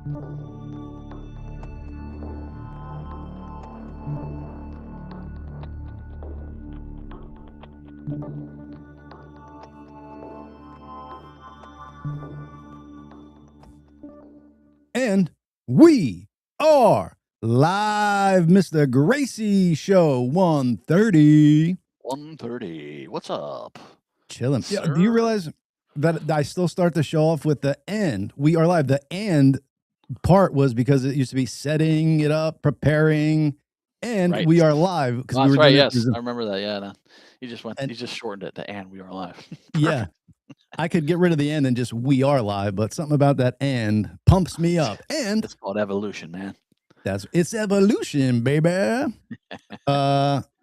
And we are live, Mr. Gracey Show 130. 130. What's up? Chilling. Yeah, do you realize that I still start the show off with the "and"? We are live. The "and" part was because it used to be setting it up, preparing, and Right. we are live. Oh, that's right. Yes, I remember that. Yeah, no. You just shortened it to "and we are live." Yeah. I could get rid of the "and" and just "we are live," but something about that "and" pumps me up. And it's called evolution, man. It's evolution, baby.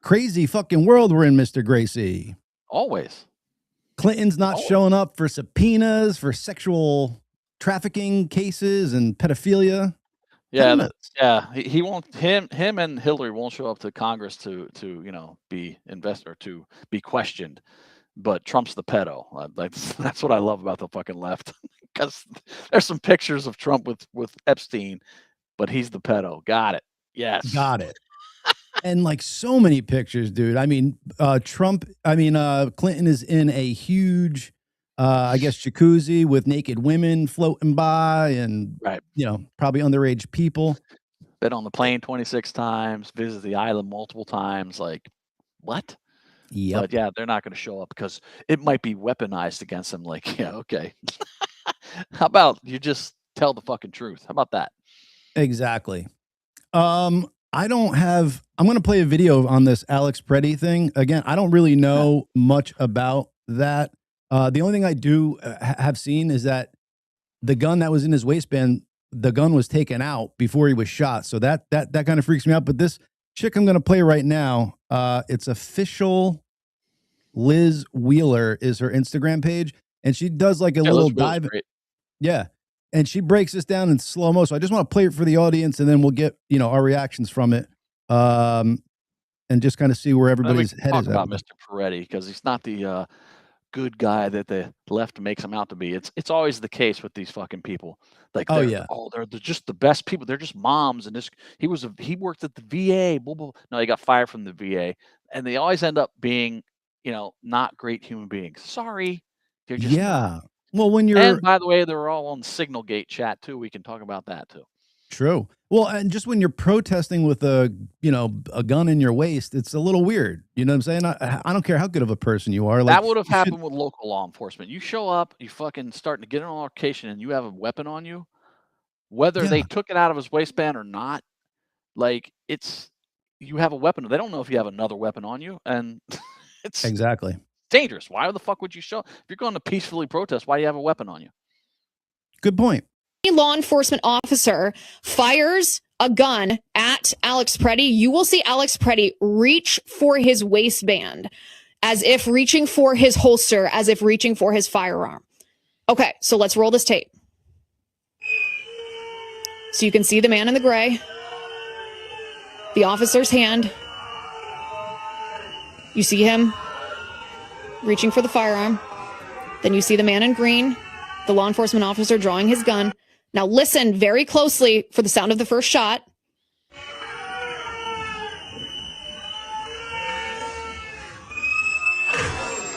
Crazy fucking world we're in, Mr. Gracey. Always. Clinton's not showing up for subpoenas for sexual trafficking cases and pedophilia. Yeah, he won't. Him and Hillary won't show up to Congress to be invested or to be questioned. But Trump's the pedo. That's what I love about the fucking left, because there's some pictures of Trump with Epstein, but he's the pedo. Got it. Yes. Got it. And like so many pictures, dude. I mean, Clinton is in a huge, I guess, jacuzzi with naked women floating by and, probably underage people. Been on the plane 26 times, visited the island multiple times. Like, what? Yep. But yeah, they're not going to show up because it might be weaponized against them. Like, yeah, okay. How about you just tell the fucking truth? How about that? Exactly. I'm going to play a video on this Alex Preddy thing. Again, I don't really know much about that. The only thing I do have seen is that the gun that was in his waistband, the gun was taken out before he was shot. So that kind of freaks me out. But this chick I'm going to play right now, it's official Liz Wheeler is her Instagram page. And she does like a little dive. Yeah. And she breaks this down in slow mo. So I just want to play it for the audience, and then we'll get, our reactions from it. And just kind of see where everybody's head is at. Talk about Mr. Peretti, because he's not the good guy that the left makes him out to be. It's always the case with these fucking people. Like, they're just the best people. They're just moms. And he worked at the VA. Blah, blah. No, he got fired from the VA. And they always end up being, not great human beings. Sorry. They're just not. Well, and by the way, they're all on Signal Gate chat too. We can talk about that too. True. Well, and just when you're protesting with a gun in your waist, it's a little weird. You know what I'm saying? I don't care how good of a person you are. Like, that would have happened with local law enforcement. You show up, you fucking starting to get an altercation, and you have a weapon on you, whether they took it out of his waistband or not. Like, you have a weapon. They don't know if you have another weapon on you, and it's exactly dangerous. Why the fuck would you show? If you're going to peacefully protest, why do you have a weapon on you? Good point. A law enforcement officer fires a gun at Alex Preddy, you will see Alex Preddy reach for his waistband, as if reaching for his holster, as if reaching for his firearm. Okay, so let's roll this tape. So you can see the man in the gray, the officer's hand. You see him reaching for the firearm. Then you see the man in green, the law enforcement officer drawing his gun. Now listen very closely for the sound of the first shot.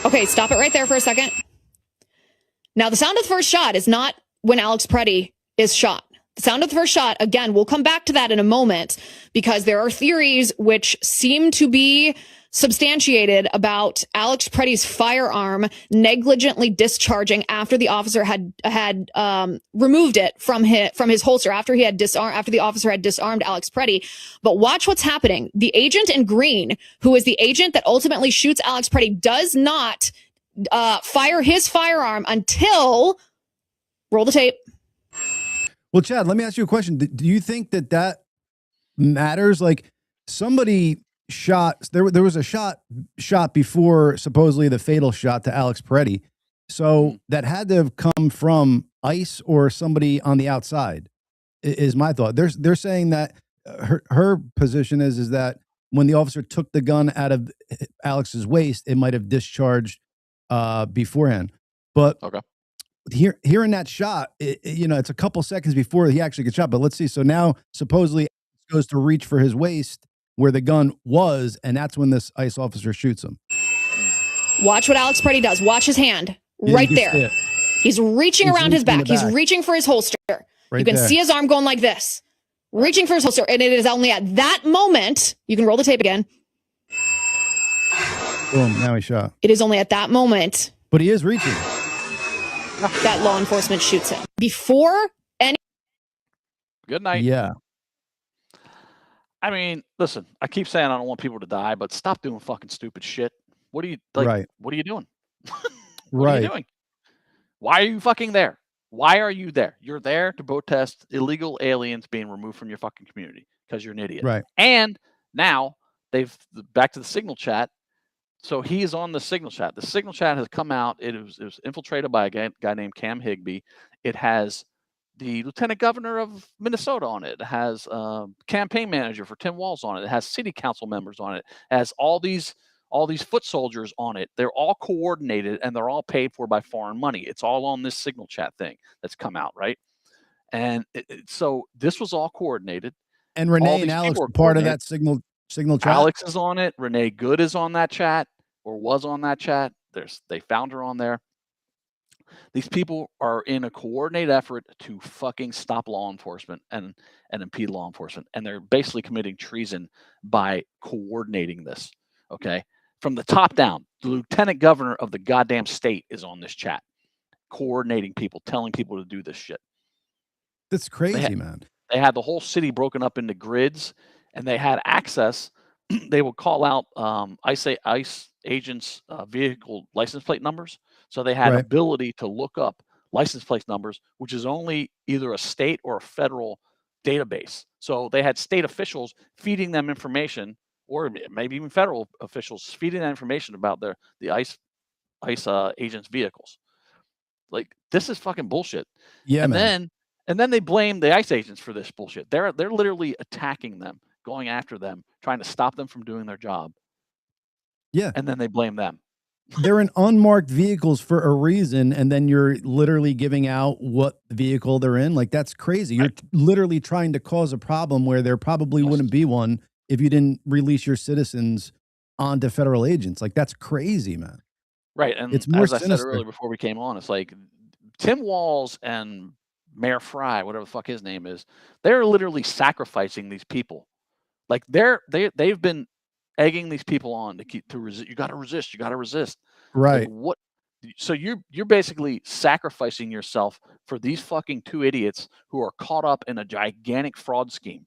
Okay, stop it right there for a second. Now the sound of the first shot is not when Alex Preddy is shot. The sound of the first shot, again, we'll come back to that in a moment, because there are theories which seem to be substantiated about Alex Preddy's firearm negligently discharging after the officer had removed it from his holster, after the officer had disarmed Alex Preddy. But watch what's happening. The agent in green, who is the agent that ultimately shoots Alex Preddy, does not fire his firearm until, roll the tape. Well, Chad, let me ask you a question. Do you think that matters? Like, somebody shot, there was a shot before supposedly the fatal shot to Alex Preddy. So that had to have come from ICE or somebody on the outside, is my thought. They're saying that her position is that when the officer took the gun out of Alex's waist, it might have discharged beforehand. But hearing that shot, it's a couple seconds before he actually gets shot. But let's see. So now supposedly Alex goes to reach for his waist where the gun was, and that's when this ICE officer shoots him. Watch what Alex Preddy does. Watch his hand right there. He's reaching around his back. He's reaching for his holster. Right, you can see his arm going like this, reaching for his holster. And it is only at that moment, you can roll the tape again. Boom, now he's shot. It is only at that moment. But he is reaching. That law enforcement shoots him. Before any. Good night. Yeah. I mean, listen, I keep saying I don't want people to die, but stop doing fucking stupid shit. What are you like? Right. What are you doing? What are you doing? Why are you fucking there? Why are you there? You're there to protest illegal aliens being removed from your fucking community because you're an idiot. Right. And now they've back to the signal chat. So he is on the signal chat. The signal chat has come out. It was infiltrated by a guy named Cam Higbee. It has the lieutenant governor of Minnesota on it. It has campaign manager for Tim Walz on it. It has city council members on it. It has all these foot soldiers on it. They're all coordinated and they're all paid for by foreign money. It's all on this signal chat thing that's come out, right? And so this was all coordinated. And Renee and Alex were part of that signal chat. Alex is on it. Renee Good is on that chat, or was on that chat. They found her on there. These people are in a coordinated effort to fucking stop law enforcement and impede law enforcement. And they're basically committing treason by coordinating this. Okay. From the top down, the lieutenant governor of the goddamn state is on this chat, coordinating people, telling people to do this shit. That's crazy, man. They had the whole city broken up into grids, and they had access. They would call out ICE agents' vehicle license plate numbers. So they had ability to look up license plate numbers, which is only either a state or a federal database. So they had state officials feeding them information, or maybe even federal officials feeding that information about the ICE agents' vehicles. Like, this is fucking bullshit. Yeah, and then they blame the ICE agents for this bullshit. They're literally attacking them, going after them, trying to stop them from doing their job. Yeah. And then they blame them. They're in unmarked vehicles for a reason, and then you're literally giving out what vehicle they're in. Like, that's crazy. You're literally trying to cause a problem where there probably wouldn't be one if you didn't release your citizens onto federal agents. Like, that's crazy, man. Right. And it's more as sinister. I said earlier before we came on, it's like Tim Walz and Mayor Fry, whatever the fuck his name is, they're literally sacrificing these people. Like, they've been egging these people on to resist. You got to resist. You got to resist. Right. Like, what? So you're basically sacrificing yourself for these fucking two idiots who are caught up in a gigantic fraud scheme.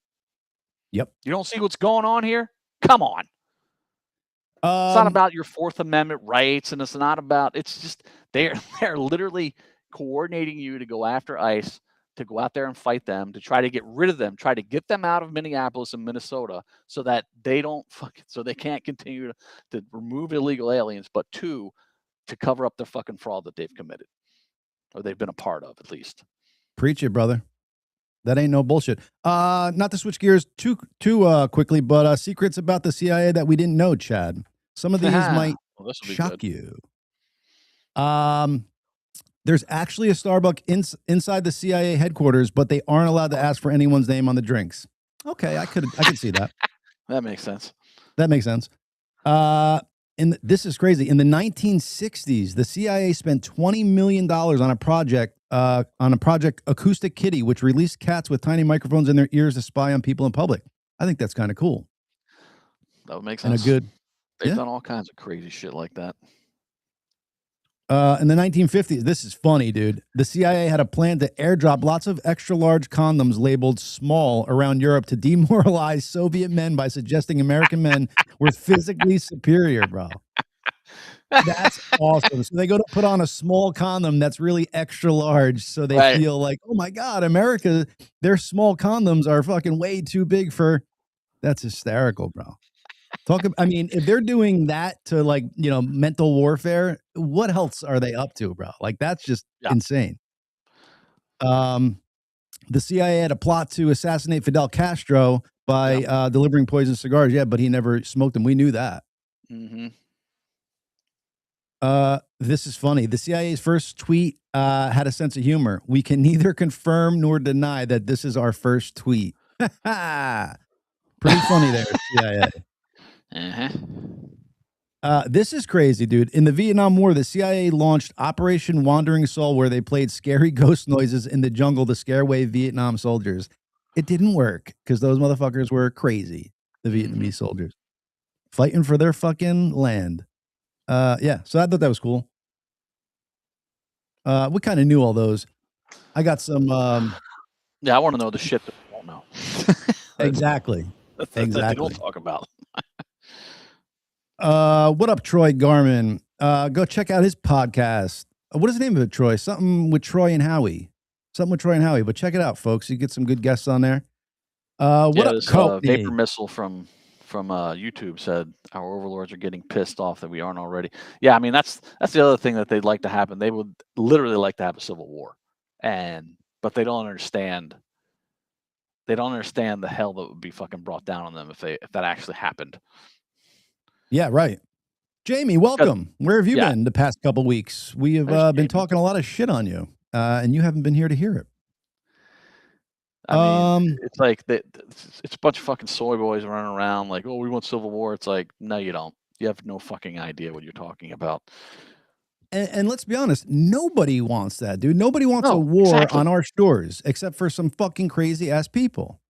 Yep. You don't see what's going on here? Come on. It's not about your Fourth Amendment rights, and it's not about. It's just they're literally coordinating you to go after ICE, to go out there and fight them, to try to get rid of them, try to get them out of Minneapolis and Minnesota so that they can't continue to remove illegal aliens, but to cover up the fucking fraud that they've committed, or they've been a part of, at least. Preach it, brother. That ain't no bullshit. Not to switch gears too quickly, but secrets about the CIA that we didn't know, Chad. Some of these might shock you. There's actually a Starbucks inside the CIA headquarters, but they aren't allowed to ask for anyone's name on the drinks. Okay, I could see that. That makes sense. That makes sense. This is crazy. In the 1960s, the CIA spent $20 million on a project Acoustic Kitty, which released cats with tiny microphones in their ears to spy on people in public. I think that's kind of cool. That would make sense. And they've done all kinds of crazy shit like that. In the 1950s, this is funny, dude. The CIA had a plan to airdrop lots of extra large condoms labeled small around Europe to demoralize Soviet men by suggesting American men were physically superior, bro. That's awesome. So they go to put on a small condom that's really extra large, so they feel like, oh my God, America, their small condoms are fucking way too big for. That's hysterical, bro. If they're doing that to, like, mental warfare, what else are they up to, bro? Like, that's just insane. The CIA had a plot to assassinate Fidel Castro by delivering poisonous cigars. Yeah, but he never smoked them. We knew that. Mm-hmm. This is funny. The CIA's first tweet had a sense of humor. We can neither confirm nor deny that this is our first tweet. Pretty funny there, CIA. This is crazy, dude. In the Vietnam War, the CIA launched Operation Wandering Soul, where they played scary ghost noises in the jungle to scare away Vietnam soldiers. It didn't work because those motherfuckers were crazy, the Vietnamese soldiers, fighting for their fucking land. Yeah, so I thought that was cool. We kind of knew all those. I got some. Yeah, I want to know the shit that we don't know. Exactly. That they don't talk about. What up, Troy Garmin? Go check out his podcast. What is the name of it, Troy? Something with Troy and Howie. But check it out, folks. You get some good guests on there. What up, Courtney? Vapor Missile from YouTube said our overlords are getting pissed off that we aren't already. Yeah, I mean that's the other thing that they'd like to happen. They would literally like to have a civil war, but they don't understand. They don't understand the hell that would be fucking brought down on them if that actually happened. Yeah, right. Jamie, welcome. Where have you been the past couple weeks? We have been talking a lot of shit on you, and you haven't been here to hear it. I mean, it's like it's a bunch of fucking soy boys running around like, oh, we want civil war. It's like, no, you don't. You have no fucking idea what you're talking about. And let's be honest, nobody wants that, dude. Nobody wants a war on our shores except for some fucking crazy ass people.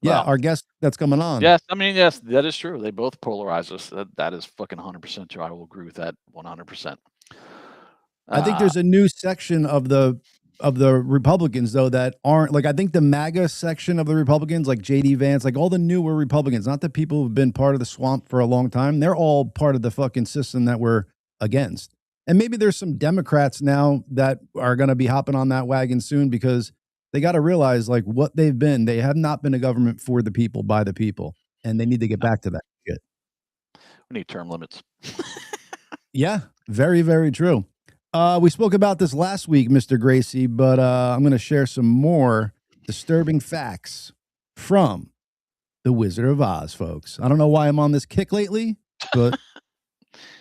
Yeah, our guest that's coming on. Yes, I mean, yes, that is true. They both polarize us. That is fucking 100% true. I will agree with that 100%. I think there's a new section of the Republicans though that aren't like, I think the MAGA section of the Republicans, like JD Vance, like all the newer Republicans, not the people who've been part of the swamp for a long time. They're all part of the fucking system that we're against. And maybe there's some Democrats now that are going to be hopping on that wagon soon because they got to realize like what they've been. They have not been a government for the people, by the people, and they need to get back to that shit. We need term limits. Yeah, very, very true. We spoke about this last week, Mr. Gracey, but I'm going to share some more disturbing facts from The Wizard of Oz, folks. I don't know why I'm on this kick lately, but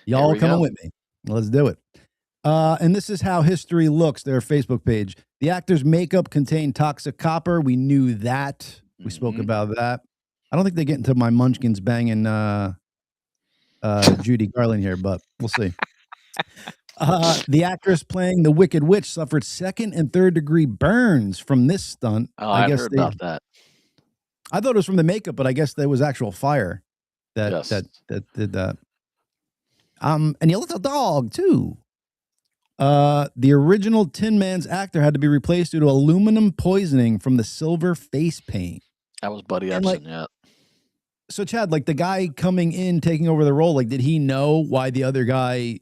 y'all coming with me. Let's do it. And this is how history looks, their Facebook page. The actor's makeup contained toxic copper. We knew that. We spoke about that. I don't think they get into my munchkins banging Judy Garland here, but we'll see. The actress playing the Wicked Witch suffered 2nd and 3rd degree burns from this stunt. I guess heard about that. I thought it was from the makeup, but I guess there was actual fire that did that. And your little dog too. The original Tin Man's actor had to be replaced due to aluminum poisoning from the silver face paint. That was Buddy Epson, yeah. So Chad, like the guy coming in, taking over the role, like did he know why the other guy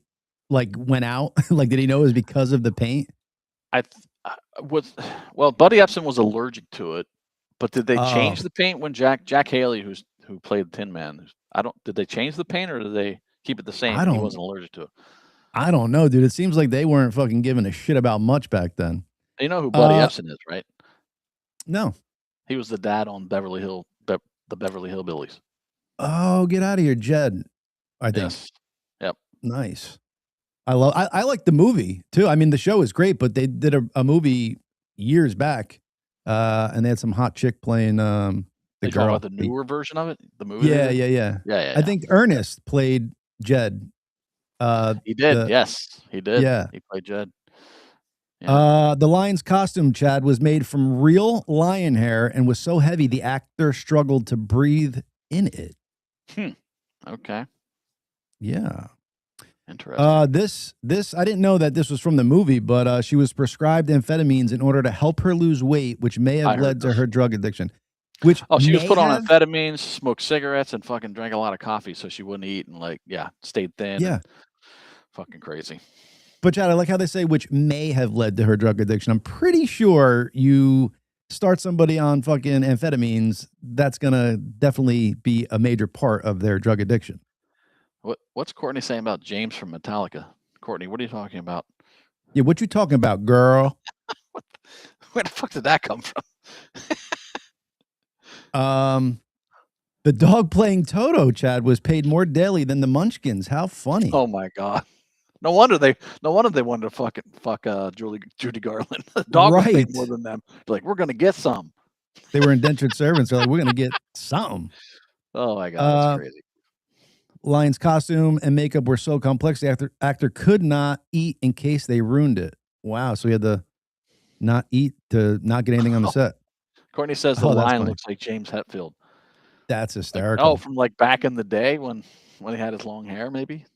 like went out? Like did he know it was because of the paint? Buddy Epson was allergic to it, but did they change the paint when Jack Haley, who played Tin Man, did they change the paint or did they keep it the same? He wasn't allergic to it. I don't know, dude. It seems like they weren't fucking giving a shit about much back then. You know who Buddy Epson is, right? No. He was the dad on the Beverly Hillbillies. Oh, get out of here, Jed. I think. Yes. Yep. Nice. I like the movie too. I mean, the show is great, but they did a movie years back, and they had some hot chick playing the girl. About the newer version of it, the movie. Yeah. I think Ernest played Jed. He did. Yes, he did. Yeah, he played Jed. Yeah. The lion's costume, Chad, was made from real lion hair and was so heavy the actor struggled to breathe in it. Okay. Yeah. Interesting. This I didn't know that this was from the movie, but she was prescribed amphetamines in order to help her lose weight, which may have led to her drug addiction. She was put on amphetamines, smoked cigarettes, and fucking drank a lot of coffee so she wouldn't eat and stayed thin. Yeah. Fucking crazy. But Chad, I like how they say which may have led to her drug addiction. I'm pretty sure you start somebody on fucking amphetamines, that's gonna definitely be a major part of their drug addiction. What's Courtney saying about James from Metallica? Courtney, what are you talking about? Yeah, what you talking about, girl? Where the fuck did that come from? The dog playing Toto, Chad, was paid more daily than the Munchkins. How funny! Oh my god! No wonder they wanted to fuck Judy Garland. The dog was paid more than them. Like, we're gonna get some. They were indentured servants. They're like, we're gonna get something. Oh my god, that's crazy. Lion's costume and makeup were so complex, the actor could not eat in case they ruined it. Wow, so he had to not eat to not get anything on the set. Courtney says the lion looks like James Hetfield. That's hysterical. Like, from like back in the day when he had his long hair, maybe.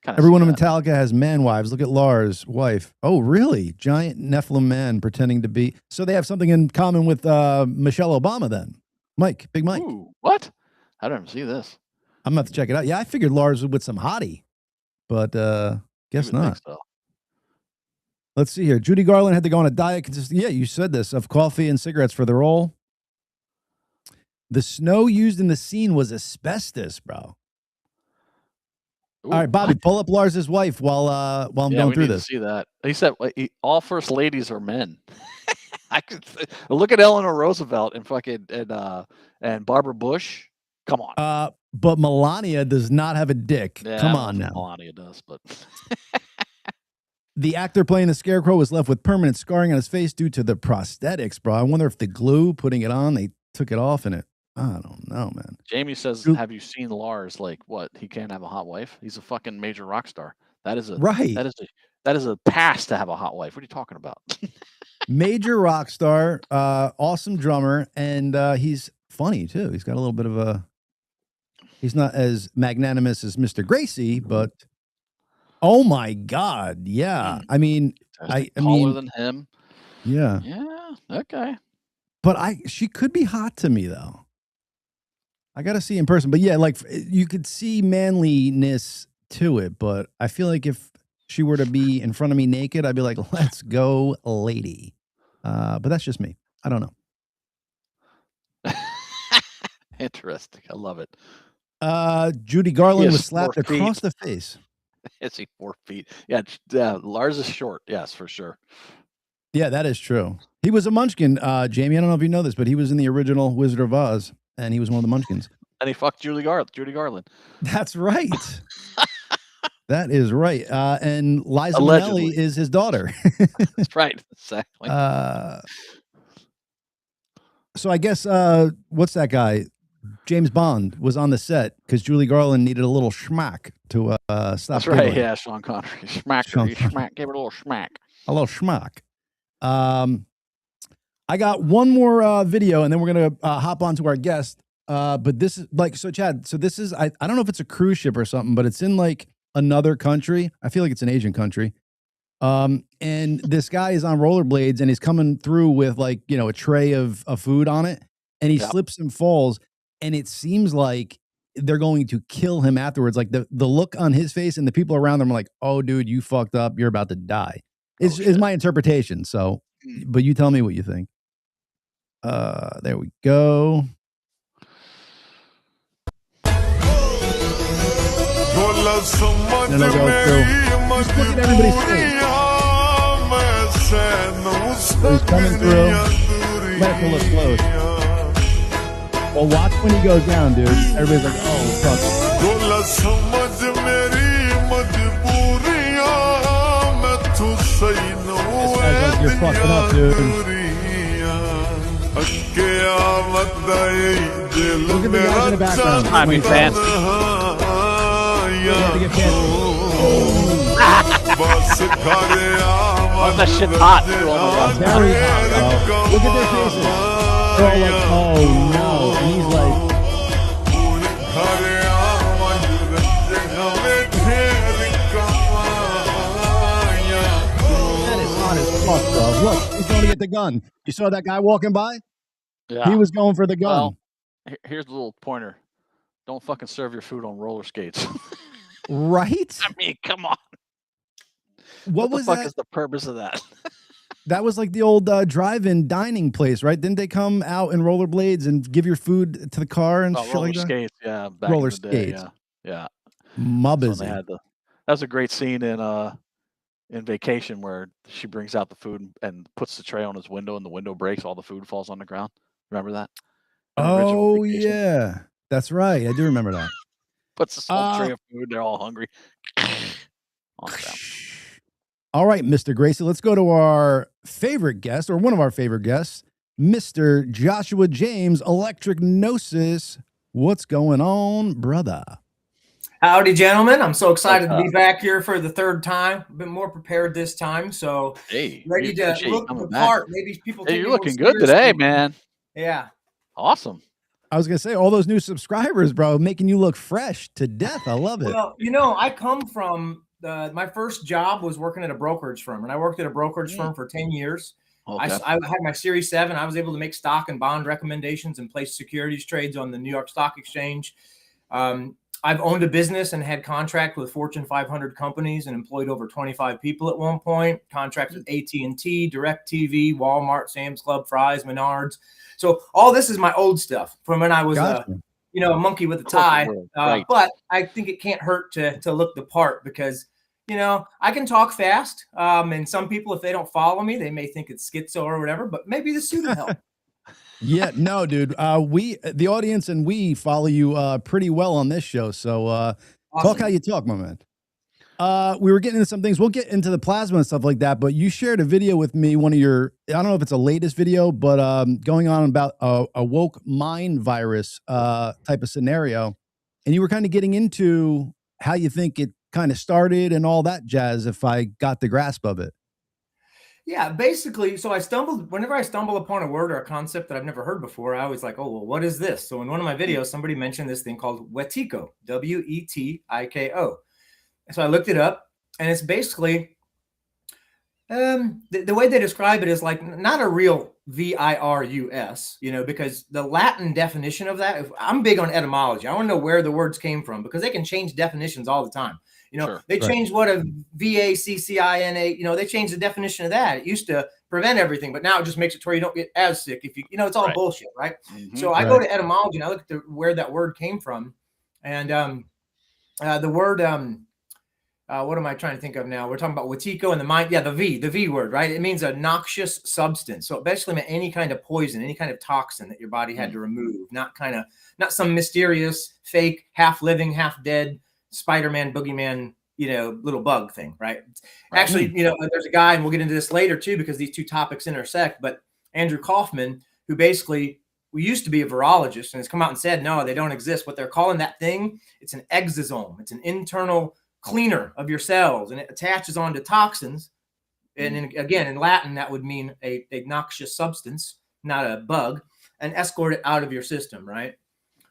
Everyone in Metallica has man wives. Look at Lars' wife. Oh, really? Giant Nephilim man pretending to be. So they have something in common with Michelle Obama then. Mike, Big Mike. Ooh, what? I don't see this. I'm going to have to check it out. Yeah, I figured Lars was with some hottie, but guess not. So. Let's see here. Judy Garland had to go on a diet. Yeah, you said this, of coffee and cigarettes for the role. The snow used in the scene was asbestos, bro. Ooh, all right, Bobby, pull up Lars' wife while I'm going through this. See that? He said all first ladies are men. I could look at Eleanor Roosevelt and fucking and Barbara Bush. Come on. But Melania does not have a dick. Yeah, come on now. Melania does, but the actor playing the Scarecrow was left with permanent scarring on his face due to the prosthetics, bro. I wonder if the glue putting it on, they took it off in it. I don't know, man. Jamie says, have you seen Lars? Like, what? He can't have a hot wife? He's a fucking major rock star. That is a that is a pass to have a hot wife. What are you talking about? Major rock star, awesome drummer, and he's funny too. He's got a little bit of a. He's not as magnanimous as Mr. Gracey, but oh my god, yeah. I mean, I taller mean, than him. Yeah. Yeah. Okay. But she could be hot to me though. I got to see in person, but yeah, like you could see manliness to it, but I feel like if she were to be in front of me naked, I'd be like, let's go, lady. But that's just me. I don't know. Interesting. I love it. Judy Garland was slapped across the face. Is he 4 feet? Yeah, Lars is short. Yes, for sure. Yeah, that is true. He was a Munchkin, Jamie. I don't know if you know this, but he was in the original Wizard of Oz, and he was one of the Munchkins. And he fucked Judy Garland. That's right. That is right. And Liza Minnelli is his daughter. That's right. Exactly. So I guess, what's that guy? James Bond was on the set because Judy Garland needed a little schmack to stop. That's right. Giggling. Yeah, Sean Connery. Schmack. Give it a little schmack. A little schmack. I got one more video, and then we're gonna hop on to our guest. But this is like, so Chad, so this is, I don't know if it's a cruise ship or something, but it's in like another country. I feel like it's an Asian country. And this guy is on rollerblades and he's coming through with like, you know, a tray of food on it, and he slips and falls, and it seems like they're going to kill him afterwards. Like the look on his face and the people around them are like, oh dude, you fucked up. You're about to die. Is my interpretation. So, but you tell me what you think. There we go. And then I'll go through. Just look at everybody's face. So he's coming through. Let it look close. Well, watch when he goes down, dude. Everybody's like, oh, fuck. This guy's like, you're fucking up, dude. Look at the guys in the background. I mean, fancy. Oh, that shit's hot, too. Oh, my God. Very hot, bro. Look at their faces. They're all like, oh, no. And he's like... That is hot as fuck, bro. Look, he's going to get the gun. You saw that guy walking by? Yeah. He was going for the gun. Well, here's the little pointer. Don't fucking serve your food on roller skates. Right? I mean, come on. What the was fuck that? is the purpose of that? That was like the old drive-in dining place, right? Didn't they come out in rollerblades and give your food to the car and shit like that? Skates, yeah. Back roller in the day, skates. Yeah. That was a great scene in Vacation where she brings out the food and puts the tray on his window, and the window breaks, all the food falls on the ground. Remember that? Oh yeah, that's right. I do remember that. Puts a whole tray of food. They're all hungry. All right, Mr. Gracey, let's go to our favorite guest, or one of our favorite guests, Mr. Joshua James, Electric Gnosis. What's going on, brother? Howdy, gentlemen. I'm so excited to be back here for the third time. I've been more prepared this time, so ready to look the part. Maybe people think you're looking good today, man. Yeah. Awesome. I was going to say, all those new subscribers, bro, making you look fresh to death. I love it. Well, you know, I come from my first job was working at a brokerage firm, and I worked at a brokerage firm for 10 years. Okay. I had my Series 7. I was able to make stock and bond recommendations and place securities trades on the New York Stock Exchange. I've owned a business and had contract with Fortune 500 companies and employed over 25 people at one point. Contracts with AT&T, DirecTV, Walmart, Sam's Club, Fry's, Menards. So all this is my old stuff from when I was a monkey with a tie. Right. But I think it can't hurt to look the part because, you know, I can talk fast. And some people, if they don't follow me, they may think it's schizo or whatever, but maybe the suit will help. Yeah, no, dude. The audience and we follow you pretty well on this show. So awesome. Talk how you talk, my man. We were getting into some things. We'll get into the plasma and stuff like that, but you shared a video with me, one of your, I don't know if it's a latest video, but going on about a woke mind virus type of scenario. And you were kind of getting into how you think it kind of started and all that jazz, if I got the grasp of it. Yeah, basically, so whenever I stumble upon a word or a concept that I've never heard before, I always like, oh, well, what is this? So in one of my videos, somebody mentioned this thing called Wetiko, Wetiko. So I looked it up, and it's basically, the way they describe it is like not a real virus, you know, because the Latin definition of that, I'm big on etymology. I want to know where the words came from because they can change definitions all the time. You know, they changed what a VACCINA, you know, they changed the definition of that. It used to prevent everything, but now it just makes it to where you don't get as sick if you know, it's all bullshit, right? So I go to etymology and I look at where that word came from. And the word, what am I trying to think of now? We're talking about Wetiko and the mind. Yeah, the V word, right? It means a noxious substance. So it basically meant any kind of poison, any kind of toxin that your body had to remove, not some mysterious, fake, half living, half dead Spider-Man, boogeyman, you know, little bug thing, right? Actually, you know, there's a guy, and we'll get into this later too, because these two topics intersect, but Andrew Kaufman, who basically used to be a virologist and has come out and said, no, they don't exist. What they're calling that thing, it's an exosome. It's an internal cleaner of your cells, and it attaches onto toxins. And again, in Latin, that would mean a noxious substance, not a bug, and escort it out of your system, right?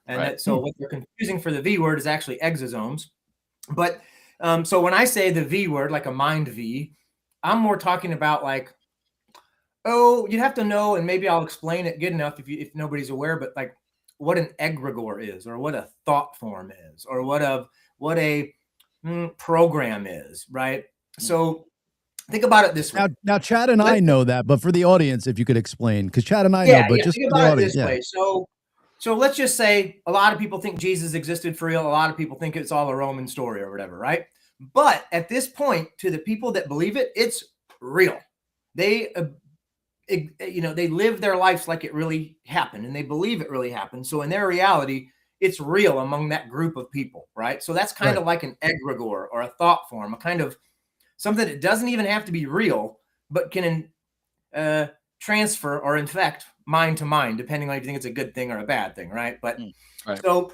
And so what they're confusing for the V word is actually exosomes. But so when I say the V word, like a mind V, I'm more talking about like, oh, you'd have to know, and maybe I'll explain it good enough if nobody's aware, but like what an egregore is, or what a thought form is, or what a program is, right? So think about it this way. Now Chad and I know that, but for the audience, if you could explain, because Chad and I know, but just think about it this way. So let's just say a lot of people think Jesus existed for real. A lot of people think it's all a Roman story or whatever, right? But at this point, to the people that believe it, it's real. They, you know, they live their lives like it really happened, and they believe it really happened. So in their reality, it's real among that group of people, right? So that's kind of like an egregore or a thought form, a kind of something that doesn't even have to be real, but can transfer or infect mind to mind, depending on if you think it's a good thing or a bad thing, right? But so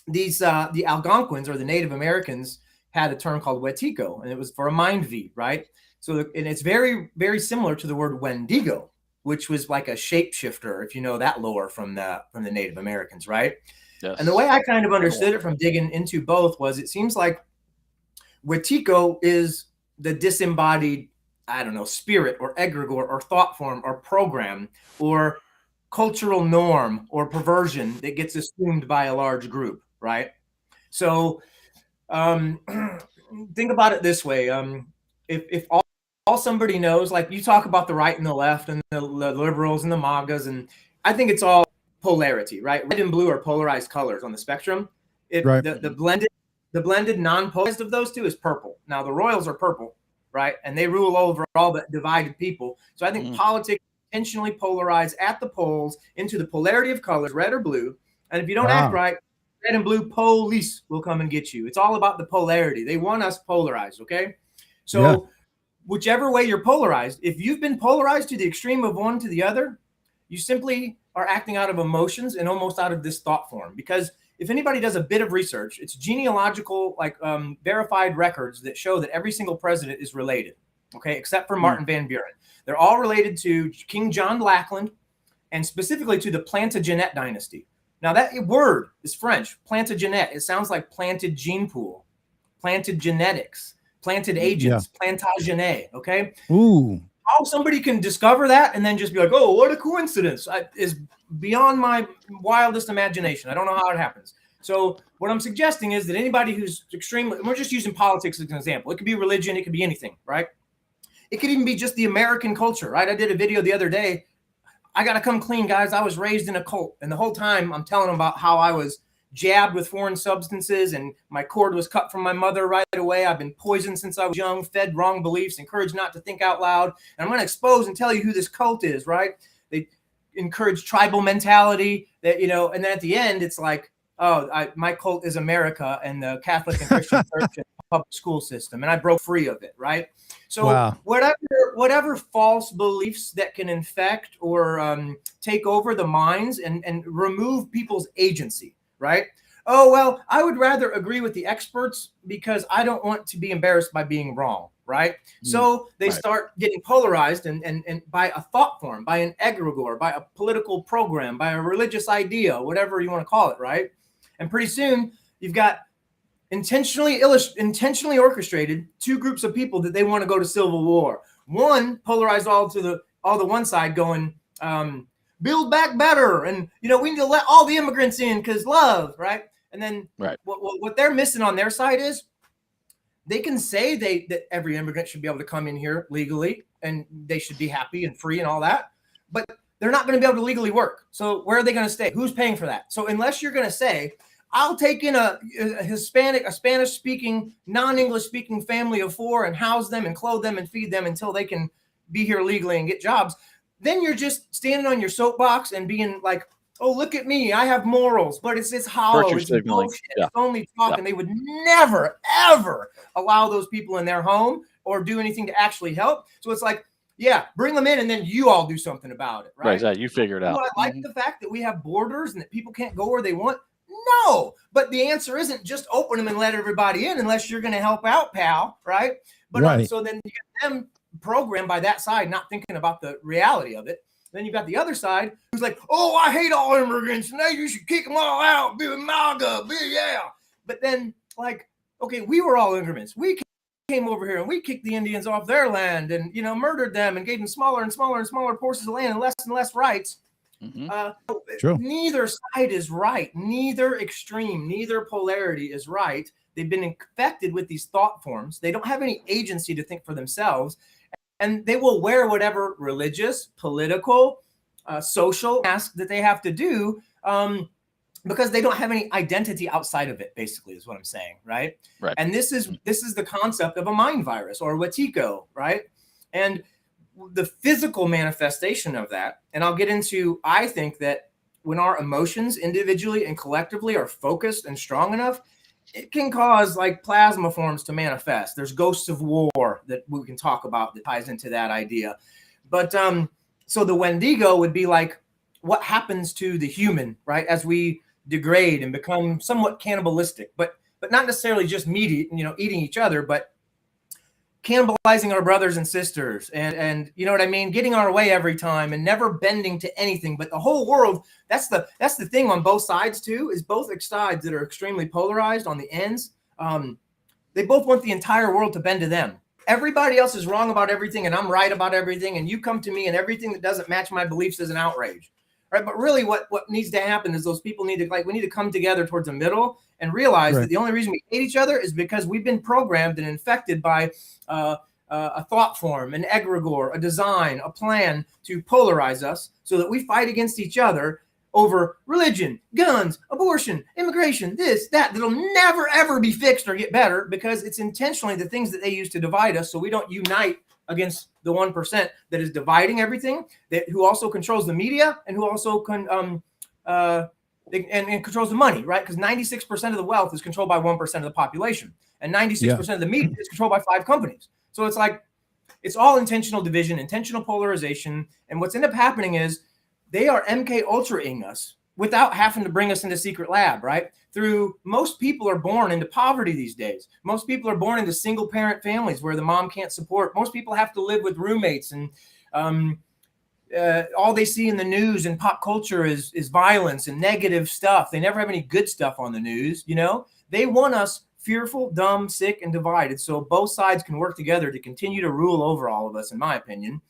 these the Algonquins, or the Native Americans, had a term called Wetiko, and it was for a mind V, right? So and it's very, very similar to the word Wendigo, which was like a shapeshifter, if you know that lore from the Native Americans, right? Yes. And the way I kind of understood it from digging into both was, it seems like Wetiko is the disembodied, I don't know, spirit or egregore or thought form or program or cultural norm or perversion that gets assumed by a large group, right? So think about it this way. If all somebody knows, like you talk about the right and the left and the liberals and the MAGAs, and I think it's all polarity, right? Red and blue are polarized colors on the spectrum. The blended non-polarized of those two is purple. Now the Royals are purple, right? And they rule over all the divided people. So I think politics intentionally polarize at the polls into the polarity of colors, red or blue. And if you don't act right, red and blue police will come and get you. It's all about the polarity. They want us polarized, okay? So whichever way you're polarized, if you've been polarized to the extreme of one to the other, you simply are acting out of emotions and almost out of this thought form. Because if anybody does a bit of research, it's genealogical, like verified records that show that every single president is related, okay, except for Martin Van Buren. They're all related to King John Lackland and specifically to the Plantagenet dynasty. Now, that word is French, Plantagenet. It sounds like planted gene pool, planted genetics, planted agents, Plantagenet, okay? Ooh. How somebody can discover that and then just be like, oh, what a coincidence, is beyond my wildest imagination. I don't know how it happens. So what I'm suggesting is that anybody who's extremely, we're just using politics as an example. It could be religion. It could be anything, right? It could even be just the American culture, right? I did a video the other day. I got to come clean, guys. I was raised in a cult. And the whole time I'm telling them about how I was jabbed with foreign substances and my cord was cut from my mother right away. I've been poisoned since I was young, fed wrong beliefs, encouraged not to think out loud. And I'm going to expose and tell you who this cult is, right? They encourage tribal mentality that, you know, and then at the end, it's like, oh, my cult is America and the Catholic and Christian church and public school system. And I broke free of it, right? So whatever false beliefs that can infect or take over the minds and remove people's agency, right? Oh, well, I would rather agree with the experts because I don't want to be embarrassed by being wrong, right? So they start getting polarized and by a thought form, by an egregore, by a political program, by a religious idea, whatever you want to call it, right? And pretty soon you've got intentionally orchestrated two groups of people that they want to go to civil war. One polarized all the one side going, build back better, and you know we need to let all the immigrants in because love, right? And then what they're missing on their side is they can say that every immigrant should be able to come in here legally and they should be happy and free and all that, but they're not going to be able to legally work. So where are they going to stay? Who's paying for that? So unless you're going to say, I'll take in a Spanish-speaking, non-English-speaking family of 4 and house them and clothe them and feed them until they can be here legally and get jobs, then you're just standing on your soapbox and being like, oh, look at me, I have morals, but it's hollow, it's bullshit, it's only talk, and they would never, ever allow those people in their home or do anything to actually help. So it's like, yeah, bring them in and then you all do something about it, right? Exactly. You figure it out. I like the fact that we have borders and that people can't go where they want. No, but the answer isn't just open them and let everybody in unless you're going to help out, pal, right? But so then you get them programmed by that side, not thinking about the reality of it. Then you've got the other side who's like, oh, I hate all immigrants. Now you should kick them all out. Be a MAGA, yeah. But then, like, okay, we were all immigrants. We came over here and we kicked the Indians off their land and, you know, murdered them and gave them smaller and smaller and smaller portions of land and less rights. Neither side is right. Neither extreme, neither polarity is right. They've been infected with these thought forms. They don't have any agency to think for themselves. And they will wear whatever religious, political, social mask that they have to do because they don't have any identity outside of it, basically, is what I'm saying, right? And this is the concept of a mind virus or Wetiko, right? And the physical manifestation of that, and I'll get into, I think that when our emotions individually and collectively are focused and strong enough, it can cause like plasma forms to manifest. There's ghosts of war that we can talk about that ties into that idea. But so the Wendigo would be like what happens to the human, right? As we degrade and become somewhat cannibalistic, but not necessarily just eating each other, but cannibalizing our brothers and sisters and you know what I mean, getting our way every time and never bending to anything. But the whole world, that's the thing on both sides too, is both sides that are extremely polarized on the ends. They both want the entire world to bend to them. Everybody else is wrong about everything and I'm right about everything, and you come to me and everything that doesn't match my beliefs is an outrage. Right. But really what needs to happen is those people need to come together towards the middle and realize that the only reason we hate each other is because we've been programmed and infected by a thought form, an egregore, a design, a plan to polarize us so that we fight against each other over religion, guns, abortion, immigration, this, that'll never, ever be fixed or get better because it's intentionally the things that they use to divide us so we don't unite against the 1% that is dividing everything, who also controls the media and who also and controls the money, right? Because 96% of the wealth is controlled by 1% of the population, and 96% of the media is controlled by 5 companies. So it's like, it's all intentional division, intentional polarization. And what's ended up happening is they are MK Ultra-ing us without having to bring us into secret lab, right? Most people are born into poverty these days. Most people are born into single parent families where the mom can't support. Most people have to live with roommates, and all they see in the news and pop culture is violence and negative stuff. They never have any good stuff on the news. They want us fearful, dumb, sick, and divided, so both sides can work together to continue to rule over all of us, in my opinion.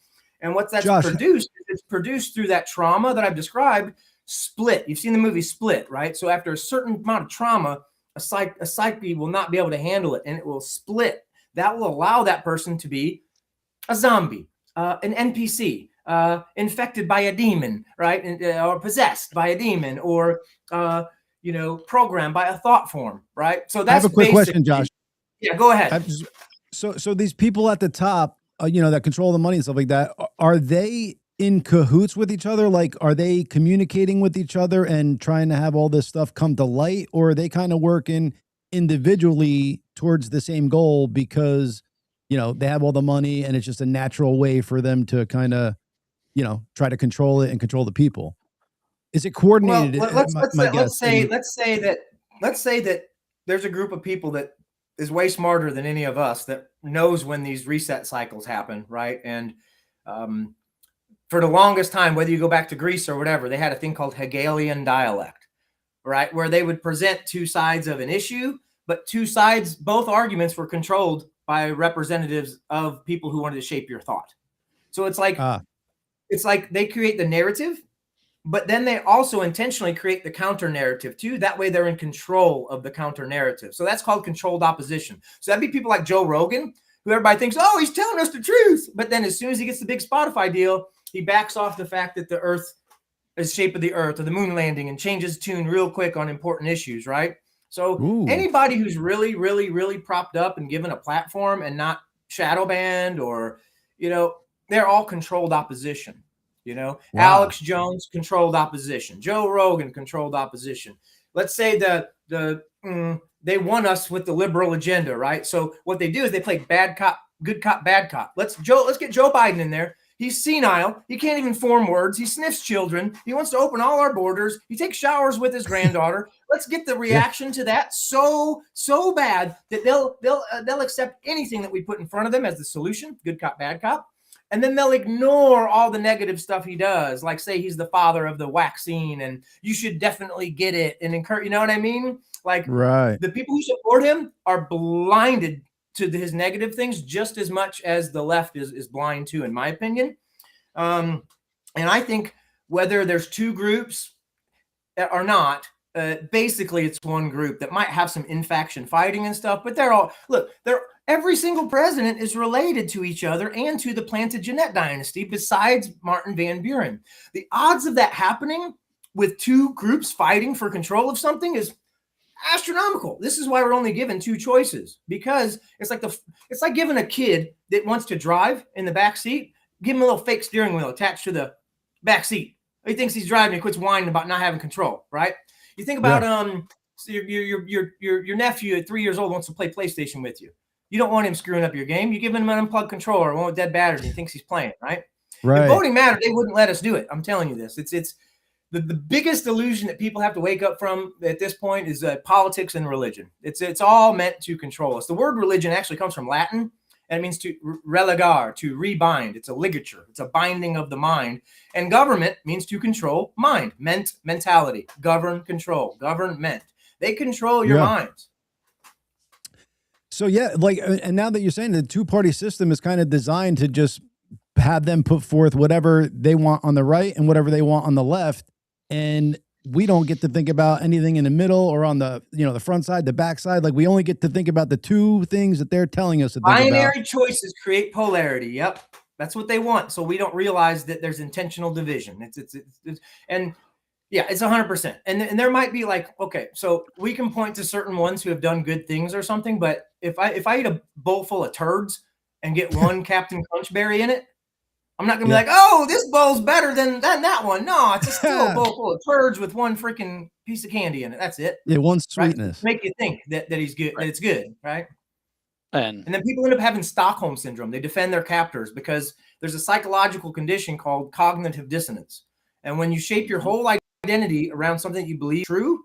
And what that's produced, it's produced through that trauma that I've described. Split. You've seen the movie Split, right? So after a certain amount of trauma, a psyche will not be able to handle it, and it will split. That will allow that person to be a zombie, an NPC, infected by a demon, right? Or possessed by a demon, or programmed by a thought form, right? So that's. I have a quick question, Josh. Yeah, go ahead. So these people at the top, that control the money and stuff like that, are they in cahoots with each other? Like, are they communicating with each other and trying to have all this stuff come to light, or are they kind of working individually towards the same goal because, they have all the money and it's just a natural way for them to kind of, try to control it and control the people? Is it coordinated? Well, let's say that there's a group of people that is way smarter than any of us that knows when these reset cycles happen, right? And for the longest time, whether you go back to Greece or whatever, they had a thing called Hegelian dialect, right? Where they would present 2 sides of an issue, but both arguments were controlled by representatives of people who wanted to shape your thought. So it's like they create the narrative, but then they also intentionally create the counter narrative too. That way they're in control of the counter narrative. So that's called controlled opposition. So that'd be people like Joe Rogan, who everybody thinks, oh, he's telling us the truth. But then as soon as he gets the big Spotify deal, he backs off the fact that the earth is shape of the earth or the moon landing and changes tune real quick on important issues, right? So anybody who's really, really, really propped up and given a platform and not shadow banned or, they're all controlled opposition. Wow. Alex Jones, controlled opposition. Joe Rogan, controlled opposition. Let's say they want us with the liberal agenda, right? So what they do is they play bad cop, good cop, bad cop. Let's get Joe Biden in there. He's senile. He can't even form words. He sniffs children. He wants to open all our borders. He takes showers with his granddaughter. Let's get the reaction to that so bad that they'll accept anything that we put in front of them as the solution, good cop, bad cop. And then they'll ignore all the negative stuff he does, like say he's the father of the vaccine and you should definitely get it and encourage, you know what I mean? Like the people who support him are blinded to his negative things just as much as the left is blind to, in my opinion. And I think whether there's 2 groups or not, basically it's one group that might have some in-faction fighting and stuff, but every single president is related to each other and to the Plantagenet dynasty besides Martin Van Buren. The odds of that happening with 2 groups fighting for control of something is astronomical. This is why we're only given 2 choices, because it's like giving a kid that wants to drive in the back seat, give him a little fake steering wheel attached to the back seat. He thinks he's driving, he quits whining about not having control, right? You think about your nephew at 3 years old wants to play PlayStation with you. You don't want him screwing up your game. You give him an unplugged controller, one with dead batteries, and he thinks he's playing, right? Right. If voting mattered, they wouldn't let us do it. I'm telling you this. It's the biggest illusion that people have to wake up from at this point is politics and religion. It's all meant to control us. The word religion actually comes from Latin, and it means to religare, to rebind. It's a ligature. It's a binding of the mind. And government means to control mind, mentality, govern, control, government. They control your minds. So and now that you're saying the 2-party system is kind of designed to just have them put forth whatever they want on the right and whatever they want on the left, and we don't get to think about anything in the middle or on the the front side, the back side. Like, we only get to think about the 2 things that they're telling us to think about. Binary choices create polarity. Yep, that's what they want. So we don't realize that there's intentional division. And yeah, it's 100%. And there might be okay, so we can point to certain ones who have done good things or something, but if I eat a bowl full of turds, and get one Captain Crunchberry in it, I'm not gonna be like, oh, this bowl's better than that one. No, it's still a bowl full of turds with one freaking piece of candy in it. That's it. Yeah, one sweetness. Right? Make you think that he's good, that it's good, right? And then people end up having Stockholm syndrome. They defend their captors because there's a psychological condition called cognitive dissonance. And when you shape your whole identity around something you believe true,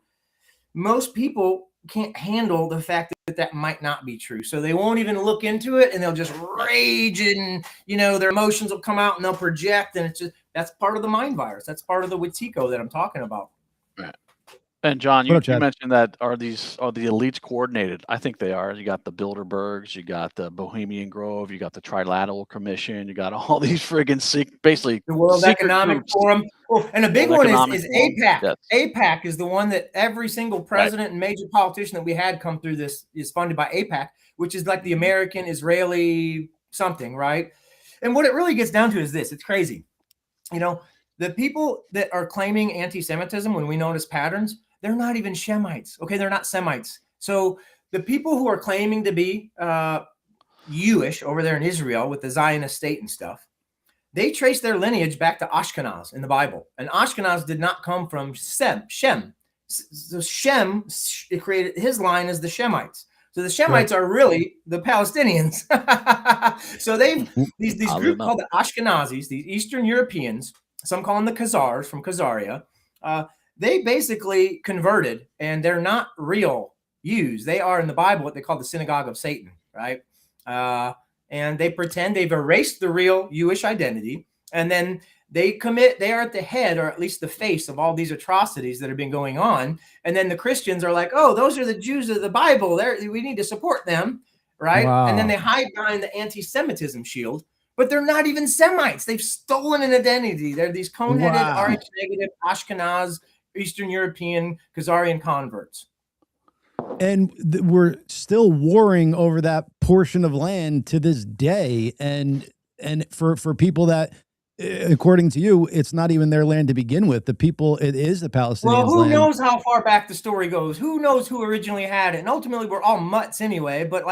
most people can't handle the fact that might not be true. So they won't even look into it, and they'll just rage, and their emotions will come out and they'll project. And it's just, that's part of the mind virus. That's part of the Wetiko that I'm talking about. Right. And John, you mentioned that are the elites coordinated? I think they are. You got the Bilderbergs, you got the Bohemian Grove, you got the Trilateral Commission, you got all these friggin' basically the World Economic Forum. Oh, and a big one is APAC. Yes. APAC is the one that every single president and major politician that we had come through this is funded by APAC, which is like the American Israeli something, right? And what it really gets down to is this. It's crazy. The people that are claiming anti-Semitism, when we notice patterns, they're not even Shemites. Okay, they're not Semites. So the people who are claiming to be Jewish over there in Israel with the Zionist state and stuff, they trace their lineage back to Ashkenaz in the Bible. And Ashkenaz did not come from Shem. So Shem created his line as the Shemites. So the Shemites are really the Palestinians. So these group called the Ashkenazis, these Eastern Europeans, some call them the Khazars from Khazaria, they basically converted, and they're not real Jews. They are in the Bible what they call the synagogue of Satan, right? And they pretend they've erased the real Jewish identity, and then they are at the head, or at least the face, of all these atrocities that have been going on. And then the Christians are like, oh, those are the Jews of the Bible. We need to support them, right? Wow. And then they hide behind the anti-Semitism shield, but they're not even Semites. They've stolen an identity. They're these cone-headed, Rh-negative, Ashkenaz, Eastern European, Khazarian converts. And we're still warring over that portion of land to this day. And for people that, according to you, it's not even their land to begin with. The people, it is the Palestinians' land. Well, who knows how far back the story goes? Who knows who originally had it? And ultimately, we're all mutts anyway. But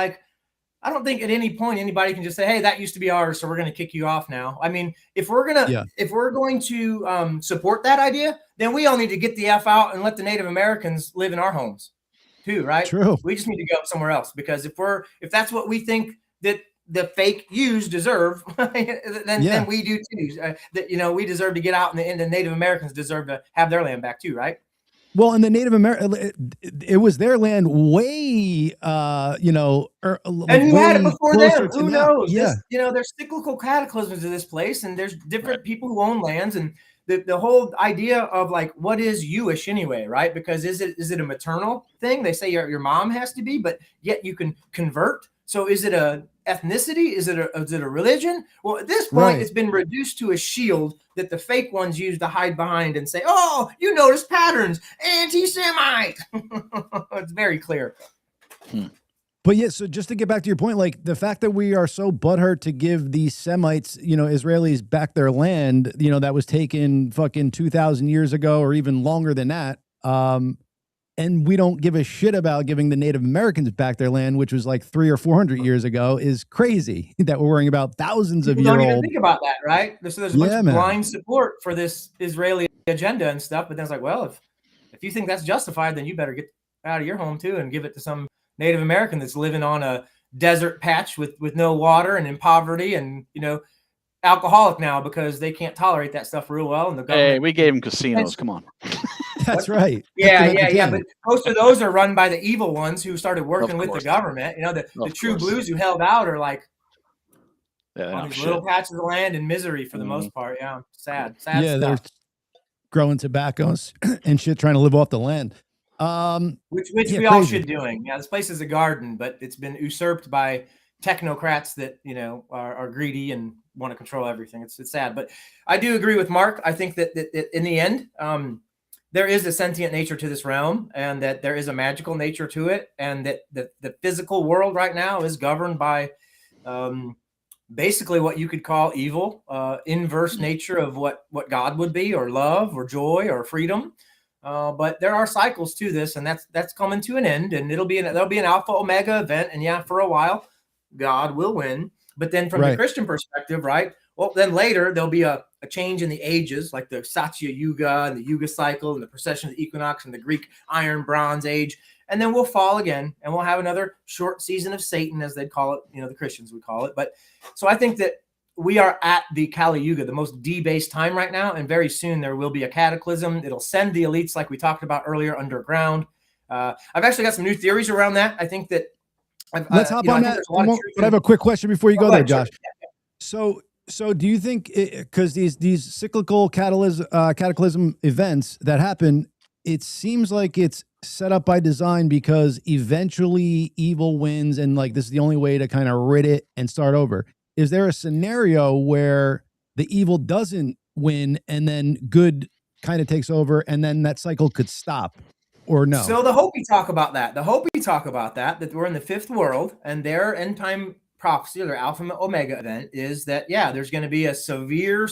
I don't think at any point anybody can just say, hey, that used to be ours, so we're going to kick you off now. I mean, if we're going to support that idea, then we all need to get the F out and let the Native Americans live in our homes too, right? True. We just need to go somewhere else, because if that's what we think that the fake Jews deserve, then we do too. We deserve to get out, and the Native Americans deserve to have their land back too, right? Well, and the Native American, it was their land way, and you had it before them. Who knows? Yeah. There's cyclical cataclysms in this place, and there's different people who own lands, and the whole idea of what is Jewish anyway, right? Because is it a maternal thing? They say your mom has to be, but yet you can convert. So is it a ethnicity? Is it a religion? Well, at this point, It's been reduced to a shield that the fake ones use to hide behind and say, oh, you notice patterns, anti-Semite. It's very clear. But yeah, so just to get back to your point, the fact that we are so butthurt to give these Semites, Israelis back their land, that was taken fucking 2,000 years ago or even longer than that. And we don't give a shit about giving the Native Americans back their land, which was 300 or 400 years ago, is crazy that we're worrying about thousands of years old. Don't even think about that, right? So there's much blind support for this Israeli agenda and stuff. But then it's well, if you think that's justified, then you better get out of your home too and give it to some Native American that's living on a desert patch with no water and in poverty and, alcoholic now because they can't tolerate that stuff real well. And the government, hey, we gave them casinos. Come on. That's right. Yeah. But most of those are run by the evil ones who started working with the government. The true blues who held out are on these little patches of land in misery for the most part. Yeah. Sad stuff. They're growing tobacco and shit, trying to live off the land. Which we all should doing. Yeah, this place is a garden, but it's been usurped by technocrats that are greedy and want to control everything. It's sad, but I do agree with Mark. I think that in the end, there is a sentient nature to this realm, and that there is a magical nature to it, and that the physical world right now is governed by basically what you could call evil, inverse nature of what God would be, or love, or joy, or freedom. But there are cycles to this, and that's coming to an end, and there'll be an alpha omega event, and for a while God will win. But then from the Christian perspective, right? Well, then later there'll be a change in the ages, like the Satya Yuga and the Yuga cycle and the precession of the equinox and the Greek Iron Bronze Age. And then we'll fall again and we'll have another short season of Satan, as they'd call it, the Christians would call it. But so I think that we are at the Kali Yuga, the most debased time right now. And very soon there will be a cataclysm. It'll send the elites, like we talked about earlier, underground. I've actually got some new theories around that. I think that let's hop on that. But I have a quick question before you go there, Josh. Sure. So do you think, because these cyclical cataclysm events that happen, it seems like it's set up by design because eventually evil wins, and like this is the only way to kind of rid it and start over. Is there a scenario where the evil doesn't win and then good kind of takes over and then that cycle could stop, or no? So the Hopi talk about that. That we're in the fifth world, and their end time prophecy, or their Alpha and Omega event, is that, there's going to be a severe,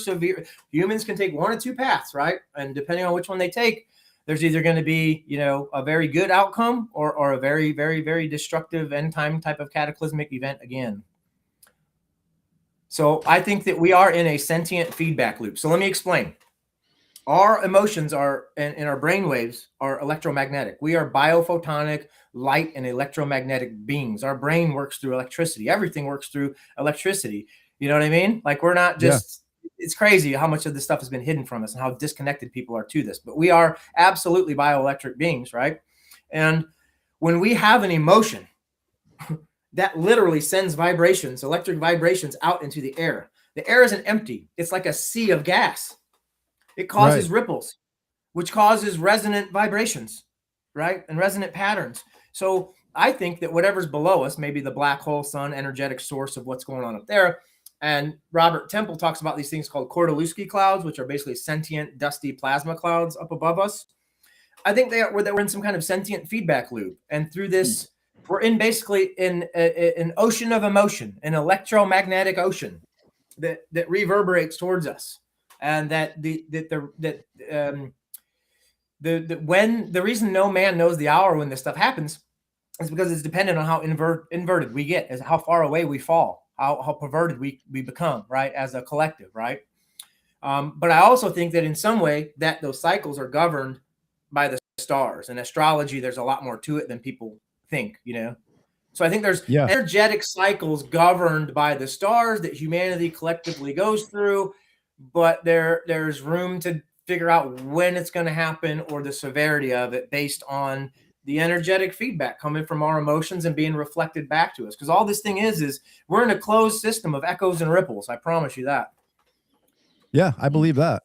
humans can take one or two paths, right? And depending on which one they take, there's either going to be, a very good outcome or a very, very, very destructive end time type of cataclysmic event again. So I think that we are in a sentient feedback loop. So let me explain. Our emotions are, and our brain waves are electromagnetic. We are biophotonic, light, and electromagnetic beings. Our brain works through electricity. Everything works through electricity. You know what I mean? Like, we're not just, it's crazy how much of this stuff has been hidden from us and how disconnected people are to this. But we are absolutely bioelectric beings, right? And when we have an emotion, that literally sends vibrations, electric vibrations, out into the air. The air isn't empty. It's like a sea of gas. It causes ripples, which causes resonant vibrations, right? And resonant patterns. So I think that whatever's below us, maybe the black hole, sun, energetic source of what's going on up there. And Robert Temple talks about these things called Kordylewski clouds, which are basically sentient, dusty plasma clouds up above us. I think we're in some kind of sentient feedback loop. And through this, we're in basically an ocean of emotion, an electromagnetic ocean that reverberates towards us. And when the reason no man knows the hour when this stuff happens is because it's dependent on how inverted we get, as how far away we fall, how perverted we become, right, as a collective, right? But I also think that in some way that those cycles are governed by the stars. In astrology, there's a lot more to it than people think, So I think there's energetic cycles governed by the stars that humanity collectively goes through. But there's room to figure out when it's going to happen or the severity of it based on the energetic feedback coming from our emotions and being reflected back to us. Because all this thing is we're in a closed system of echoes and ripples. I promise you that. Yeah, I believe that.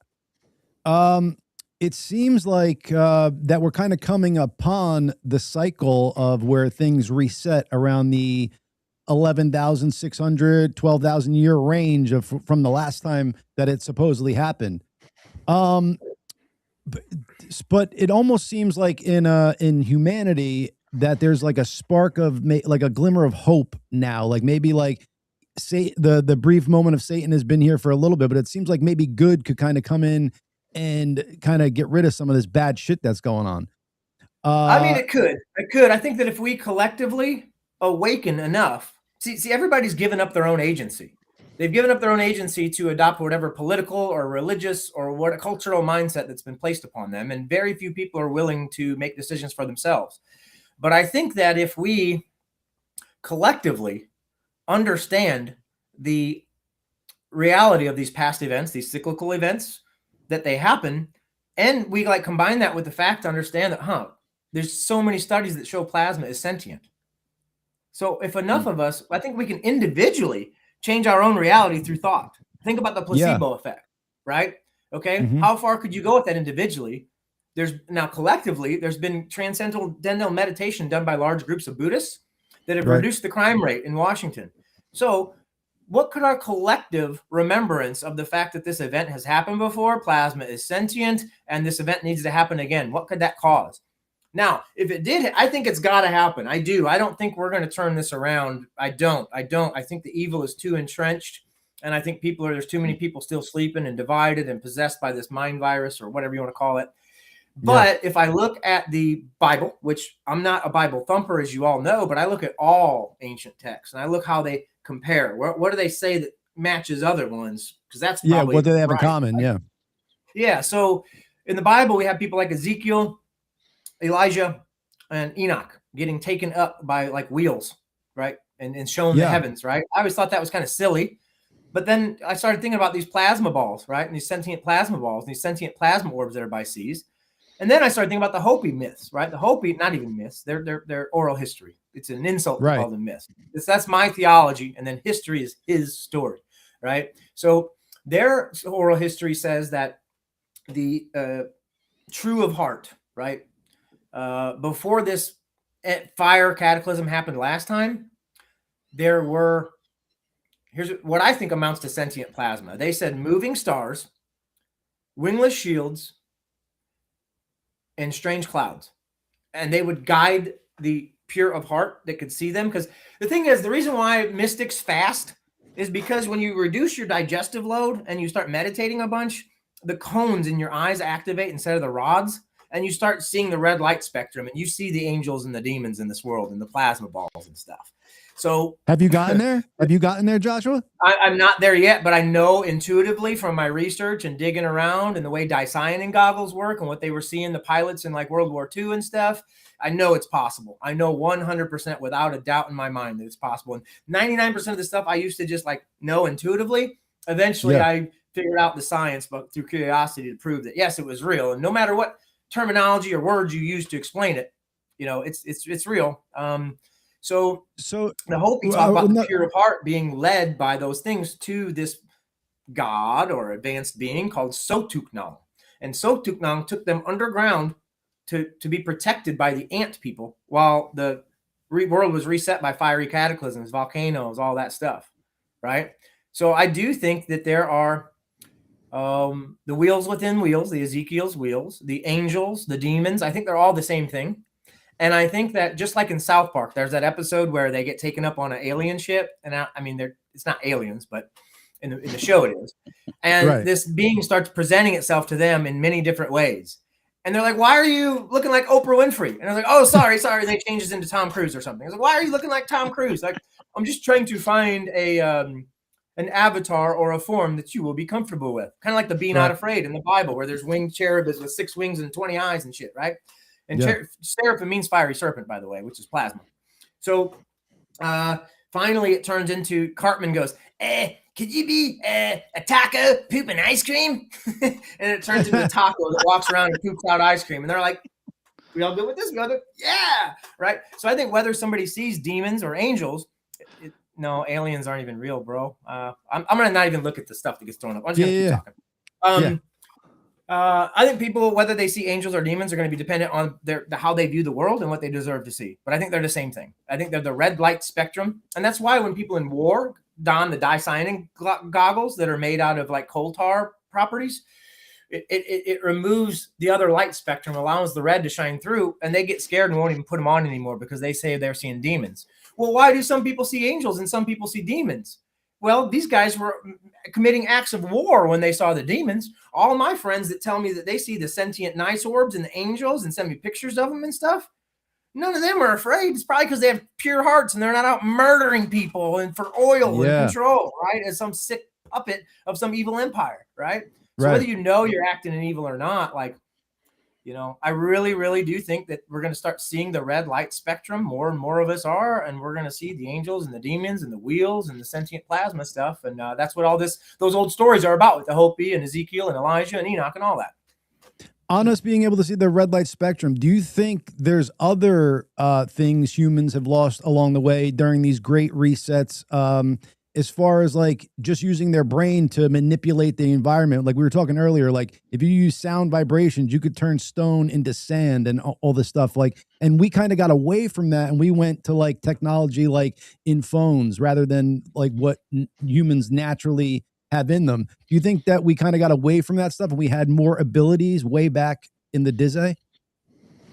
It seems like that we're kind of coming upon the cycle of where things reset around the 11,600, 12,000 year range from the last time that it supposedly happened. But it almost seems like in humanity that there's like a spark of like a glimmer of hope now. Like maybe like say the brief moment of Satan has been here for a little bit, but it seems like maybe good could kind of come in and kind of get rid of some of this bad shit that's going on. I mean, it could. I think that if we collectively awaken enough, see, everybody's given up their own agency. They've given up their own agency to adopt whatever political or religious or what a cultural mindset that's been placed upon them. And very few people are willing to make decisions for themselves. But I think that if we collectively understand the reality of these past events, these cyclical events, that they happen, and we like combine that with the fact to understand that, there's so many studies that show plasma is sentient. So if enough of us, I think we can individually change our own reality through thought. Think about the placebo effect, right? Okay. Mm-hmm. How far could you go with that individually? Now collectively, there's been transcendental meditation done by large groups of Buddhists that have reduced the crime rate in Washington. So what could our collective remembrance of the fact that this event has happened before, plasma is sentient, and this event needs to happen again, what could that cause? Now, if it did, I think it's got to happen. I do. I don't think we're going to turn this around. I don't. I think the evil is too entrenched. And I think there's too many people still sleeping and divided and possessed by this mind virus or whatever you want to call it. But if I look at the Bible, which I'm not a Bible thumper, as you all know, but I look at all ancient texts and I look how they compare? What do they say that matches other ones? Because that's probably what do they have in common? Right? Yeah. So in the Bible, we have people like Ezekiel, Elijah, and Enoch getting taken up by like wheels, right? And shown the heavens, right? I always thought that was kind of silly. But then I started thinking about these plasma balls, right? And these sentient plasma balls, and these sentient plasma orbs that everybody sees. And then I started thinking about the Hopi myths, right? The Hopi, not even myths, they're oral history. It's an insult to call them myths. That's my theology, and then history is his story, right? So their oral history says that the true of heart, right? Before this fire cataclysm happened last time, there were, here's what I think amounts to sentient plasma. They said moving stars, wingless shields, and strange clouds. And they would guide the pure of heart that could see them. Because the thing is, the reason why mystics fast is because when you reduce your digestive load and you start meditating a bunch, the cones in your eyes activate instead of the rods. And you start seeing the red light spectrum, and you see the angels and the demons in this world and the plasma balls and stuff. So have you gotten there? Have you gotten there, Joshua? I'm not there yet, but I know intuitively from my research and digging around and the way dye-cyanin goggles work and what they were seeing the pilots in like World War II and stuff. I know it's possible. I know 100% without a doubt in my mind that it's possible. And 99% of the stuff I used to just like know intuitively. Eventually I figured out the science, but through curiosity to prove that, yes, it was real. And no matter what terminology or words you use to explain it, you know, it's real. So the Hopi talk about the pure of heart being led by those things to this god or advanced being called Sotuknang. And Sotuknang took them underground to be protected by the ant people while the world was reset by fiery cataclysms, volcanoes, all that stuff, right? So I do think that there are the wheels within wheels, the Ezekiel's wheels, the angels, the demons. I think they're all the same thing. And I think that just like in South Park, there's that episode where they get taken up on an alien ship. And I mean, it's not aliens, but in the show it is. And this being starts presenting itself to them in many different ways. And they're like, why are you looking like Oprah Winfrey? And I was like, oh, sorry. And they changes into Tom Cruise or something. I was like, why are you looking like Tom Cruise? Like, I'm just trying to find an avatar or a form that you will be comfortable with. Kind of like the Be Not Afraid in the Bible, where there's winged cherubs with 6 wings and 20 eyes and shit, right? And seraphim means fiery serpent, by the way, which is plasma. So finally it turns into, Cartman goes, could you be a taco pooping ice cream? And it turns into a taco that walks around and poops out ice cream. And they're like, we all good with this? We all good? Yeah, right? So I think whether somebody sees demons or angels, no, aliens aren't even real, bro. I'm going to not even look at the stuff that gets thrown up. I'm just going to keep talking. I think people, whether they see angels or demons, are going to be dependent on how they view the world and what they deserve to see. But I think they're the same thing. I think they're the red light spectrum. And that's why when people in war don the dye-cyanin goggles that are made out of like coal tar properties, it removes the other light spectrum, allows the red to shine through, and they get scared and won't even put them on anymore because they say they're seeing demons. Well, why do some people see angels and some people see demons? Well, these guys were committing acts of war when they saw the demons. All my friends that tell me that they see the sentient nice orbs and the angels and send me pictures of them and stuff, none of them are afraid. It's probably because they have pure hearts and they're not out murdering people and for oil and control, right? As some sick puppet of some evil empire, right? So whether you know you're acting in evil or not, like, you know, I really, really do think that we're going to start seeing the red light spectrum. More and more of us are, and we're going to see the angels and the demons and the wheels and the sentient plasma stuff. And that's what all those old stories are about with the Hopi and Ezekiel and Elijah and Enoch and all that. On us being able to see the red light spectrum, do you think there's other things humans have lost along the way during these great resets? As far as like just using their brain to manipulate the environment, like we were talking earlier, like if you use sound vibrations, you could turn stone into sand and all this stuff. Like, and we kind of got away from that and we went to like technology, like in phones rather than like what humans naturally have in them. Do you think that we kind of got away from that stuff and we had more abilities way back in the Dizzy?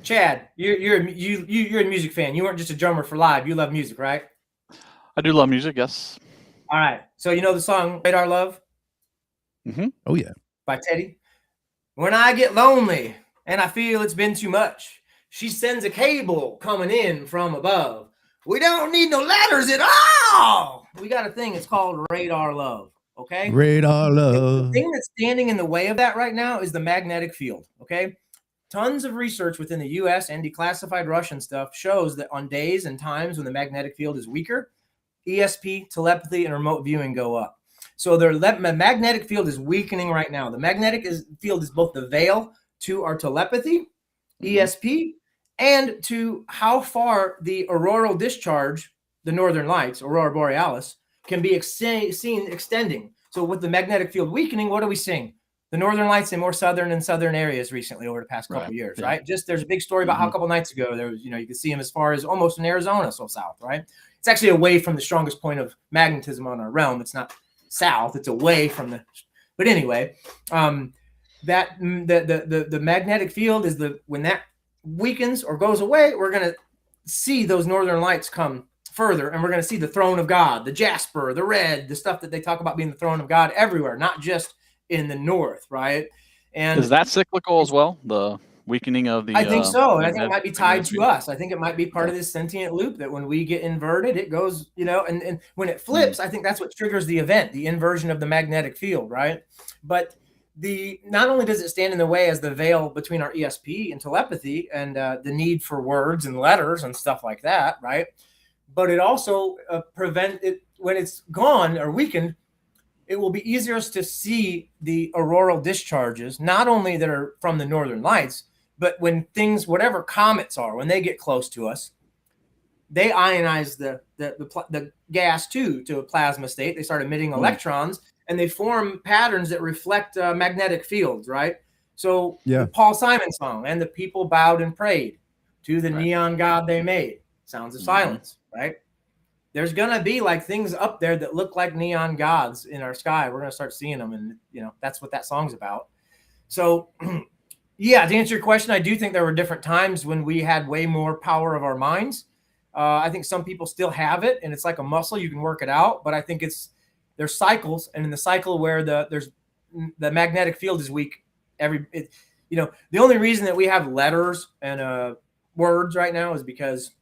Chad, you're a music fan. You weren't just a drummer for live. You love music, right? I do love music, yes. All right. So you know the song Radar Love? Mm-hmm. Oh, yeah. By Teddy. When I get lonely and I feel it's been too much, she sends a cable coming in from above. We don't need no ladders at all. we got a thing. It's called radar love. Okay. Radar love. The thing that's standing in the way of that right now is the magnetic field. Okay. Tons of research within the US and declassified Russian stuff shows that on days and times when the magnetic field is weaker, ESP, telepathy, and remote viewing go up. So the magnetic field is weakening right now. The magnetic field is both the veil to our telepathy, ESP, and to how far the auroral discharge, the northern lights, aurora borealis, can be seen extending. So with the magnetic field weakening, what are we seeing? The northern lights in more southern and southern areas recently over the past couple of years, right? Just there's a big story about how a couple nights ago there was, you could see them as far as almost in Arizona, so south, right? It's actually away from the strongest point of magnetism on our realm. It's not south; it's away from the. But anyway, that the magnetic field is when that weakens or goes away, we're gonna see those northern lights come further, and we're gonna see the throne of God, the jasper, the red, the stuff that they talk about being the throne of God everywhere, not just in the north, right? And is that cyclical as well? The weakening of the I think so, and I think it might be tied to us. I think it might be part of this sentient loop that when we get inverted, it goes, and when it flips, I think that's what triggers the event, the inversion of the magnetic field, right? But not only does it stand in the way as the veil between our ESP and telepathy and the need for words and letters and stuff like that, right? But it also prevent it when it's gone or weakened. It will be easier to see the auroral discharges, not only that are from the northern lights, but when whatever comets are, when they get close to us, they ionize the gas to a plasma state. They start emitting electrons, and they form patterns that reflect magnetic fields, right? So the Paul Simon song, and the people bowed and prayed to the neon god they made, sounds of silence, right? There's going to be like things up there that look like neon gods in our sky. We're going to start seeing them. And, that's what that song's about. So, yeah, to answer your question, I do think there were different times when we had way more power of our minds. I think some people still have it, and it's like a muscle. You can work it out. But I think there's cycles. And in the cycle where the magnetic field is weak, the only reason that we have letters and words right now is because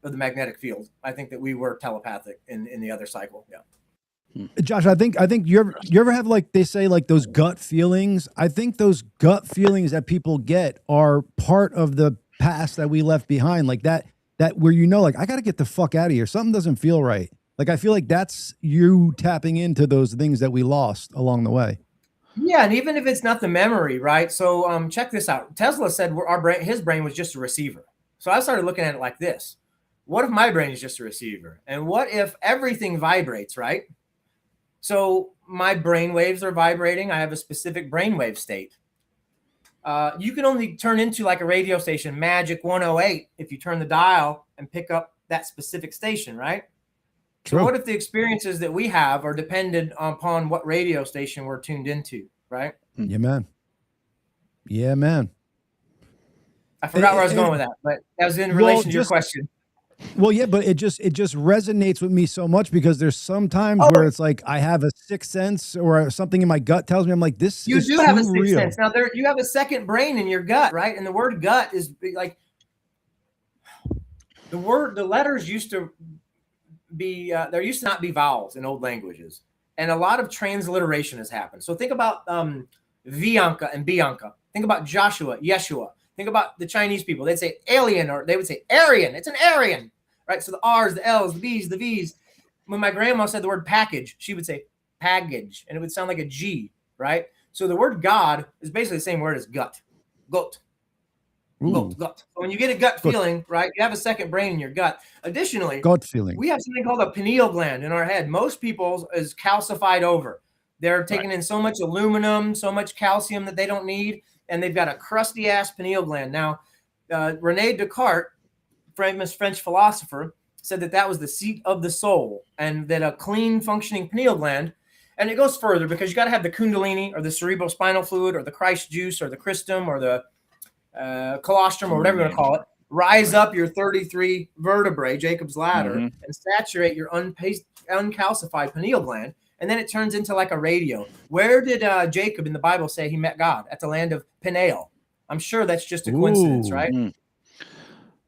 of the magnetic field. I think that we were telepathic in the other cycle. Yeah. Josh, I think you ever have, like they say, like those gut feelings? I think those gut feelings that people get are part of the past that we left behind. Like that where like, I got to get the fuck out of here. Something doesn't feel right. Like, I feel like that's you tapping into those things that we lost along the way. Yeah, and even if it's not the memory, right? So check this out. Tesla said his brain was just a receiver. So I started looking at it like this. What if my brain is just a receiver? And what if everything vibrates, right? So my brain waves are vibrating. I have a specific brainwave state. You can only turn into like a radio station, Magic 108, if you turn the dial and pick up that specific station, right? True. So what if the experiences that we have are dependent upon what radio station we're tuned into, right? Yeah, man. Yeah, man. I forgot where I was going with that, but that was in relation to your question. Well, yeah, but it just resonates with me so much because there's some times where it's like I have a sixth sense or something in my gut tells me, I'm like, this you is do have a sixth real. sense. Now you have a second brain in your gut, right? And the word gut is like the letters used to be there used to not be vowels in old languages, and a lot of transliteration has happened. So think about Vianca and Bianca. Think about Joshua, Yeshua. Think about the Chinese people. They'd say alien, or they would say Aryan. It's an Aryan, right? So the R's, the L's, the B's, the V's. When my grandma said the word package, she would say package, and it would sound like a G, right? So the word God is basically the same word as gut. Gut. Gut. So when you get a gut feeling, right, you have a second brain in your gut. Additionally, gut feeling. We have something called a pineal gland in our head. Most people's is calcified over. They're taking in so much aluminum, so much calcium that they don't need, and they've got a crusty ass pineal gland. Now, Rene Descartes, famous French philosopher, said that was the seat of the soul, and that a clean functioning pineal gland, and it goes further because you got to have the kundalini or the cerebrospinal fluid or the Christ juice or the Christum or the colostrum or whatever you want to call it, rise up your 33 vertebrae, Jacob's ladder, and saturate your uncalcified pineal gland. And then it turns into like a radio. Where did Jacob in the Bible say he met God? At the land of Peniel. I'm sure that's just a coincidence, right? And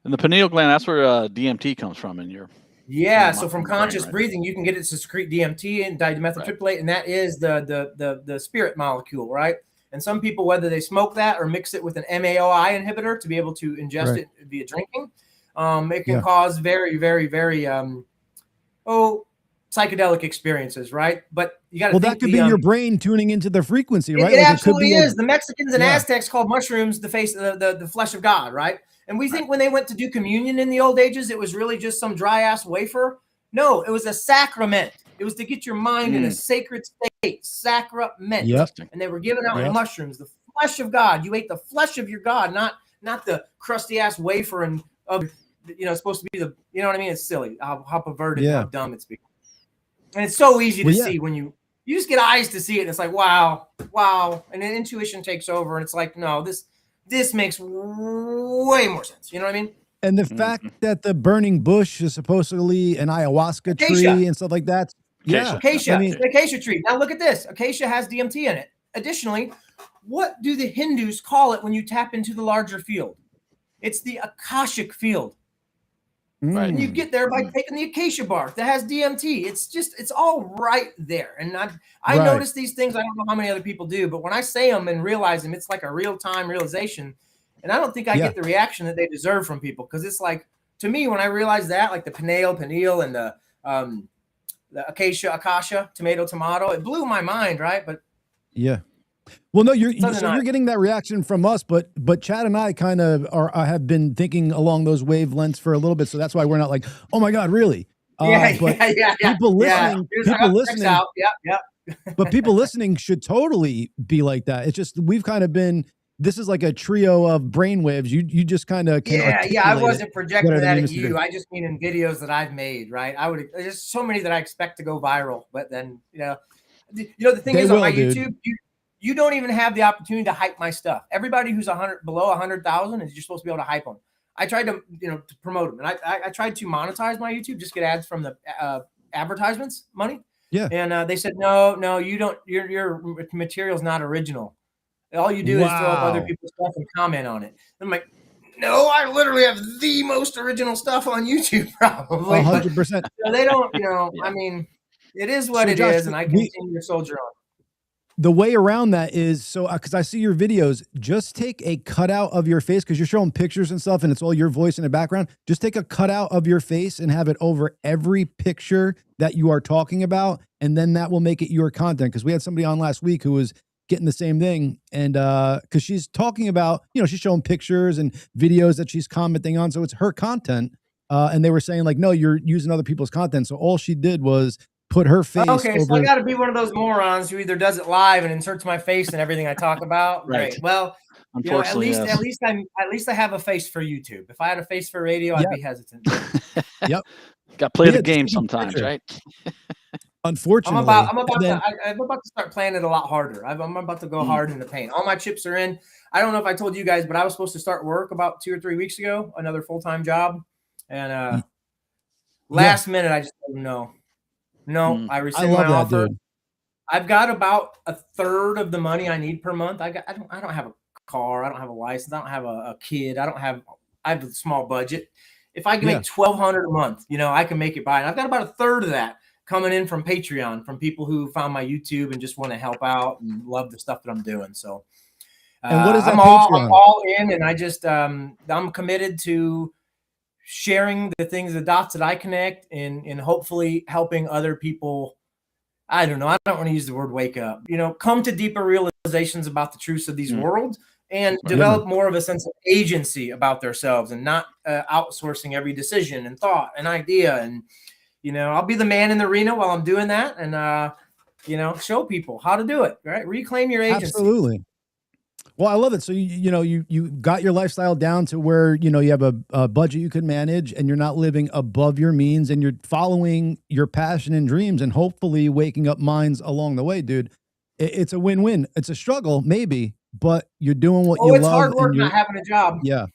the pineal gland, that's where DMT comes from in your Yeah, so from conscious breathing, you can get it to secrete DMT and dimethyltryptamate, and that is the spirit molecule, right? And some people, whether they smoke that or mix it with an MAOI inhibitor to be able to ingest it via drinking, it can cause very, very, very psychedelic experitions, right? But you got to think that could be your brain tuning into the frequency, right? It absolutely is. The Mexicans and Aztecs called mushrooms the flesh of God, right? And we think when they went to do communion in the old ages, it was really just some dry ass wafer. No, it was a sacrament. It was to get your mind in a sacred state, sacrament. Yep. And they were giving out mushrooms, the flesh of God. You ate the flesh of your God, not the crusty ass wafer and supposed to be the, you know what I mean? It's silly how perverted, how dumb it's become. And it's so easy to see when you just get eyes to see it. And it's like, wow. And then intuition takes over. And it's like, no, this makes way more sense. You know what I mean? And the fact that the burning bush is supposedly an ayahuasca tree and stuff like that. Yeah. Acacia. The acacia tree. Now look at this. Acacia has DMT in it. Additionally, what do the Hindus call it when you tap into the larger field? It's the Akashic field. Right. And you get there by taking the acacia bark that has DMT. It's all right there. And I notice these things. I don't know how many other people do, but when I say them and realize them, it's like a real-time realization. And I don't think I get the reaction that they deserve from people. Because it's like, to me, when I realize that, like the pineal, and the acacia, tomato, it blew my mind, right? But well, no, you're getting that reaction from us, but Chad and I kind of have been thinking along those wavelengths for a little bit, so that's why we're not like, oh my God, really? People listening, but people listening should totally be like that. It's just we've kind of been. This is like a trio of brainwaves. You just kind of I wasn't projecting that at you. I just mean in videos that I've made, right? There's so many that I expect to go viral, but then the thing is on my YouTube. You don't even have the opportunity to hype my stuff. Everybody who's below 100,000 is you're supposed to be able to hype them. I tried to to promote them, and I tried to monetize my YouTube, just get ads from the advertisements money. Yeah, and they said no, you don't. Your material's not original. All you do is throw up other people's stuff and comment on it. I'm like, no, I literally have the most original stuff on YouTube, probably. 100%. They don't. I mean, it is what it is, and I continue to soldier on. The way around that is because I see your videos, just take a cutout of your face because you're showing pictures and stuff and it's all your voice in the background. Just take a cutout of your face and have it over every picture that you are talking about. And then that will make it your content. Because we had somebody on last week who was getting the same thing. And because she's talking about, she's showing pictures and videos that she's commenting on. So it's her content. And they were saying like, no, you're using other people's content. So all she did was put her face over. So I got to be one of those morons who either does it live and inserts my face in everything I talk about. Right. Well, unfortunately, at least I have a face for YouTube. If I had a face for radio, I'd be hesitant. Yep. Got to play the game sometimes, right? Unfortunately, I'm about to start playing it a lot harder. I'm about to go hard in the paint. All my chips are in. I don't know if I told you guys, but I was supposed to start work about 2 or 3 weeks ago, another full-time job, and last minute I just said no. I rescinded my offer. Dude. I've got about a third of the money I need per month. I don't have a car. I don't have a license. I don't have a kid. I have a small budget. If I can make $1,200 a month, I can make it by. And I've got about a third of that coming in from Patreon, from people who found my YouTube and just want to help out and love the stuff that I'm doing. So and what is that I'm all in, and I just I'm committed to sharing the dots that I connect and hopefully helping other people. I don't know. I don't want to use the word wake up, come to deeper realizations about the truths of these worlds and develop more of a sense of agency about themselves and not outsourcing every decision and thought and idea. And, I'll be the man in the arena while I'm doing that and, show people how to do it, right? Reclaim your agency. Absolutely. Well, I love it. So, you got your lifestyle down to where, you have a budget you can manage and you're not living above your means and you're following your passion and dreams and hopefully waking up minds along the way, dude. It's a win-win. It's a struggle, maybe, but you're doing what you love. It's hard work not having a job. Yeah.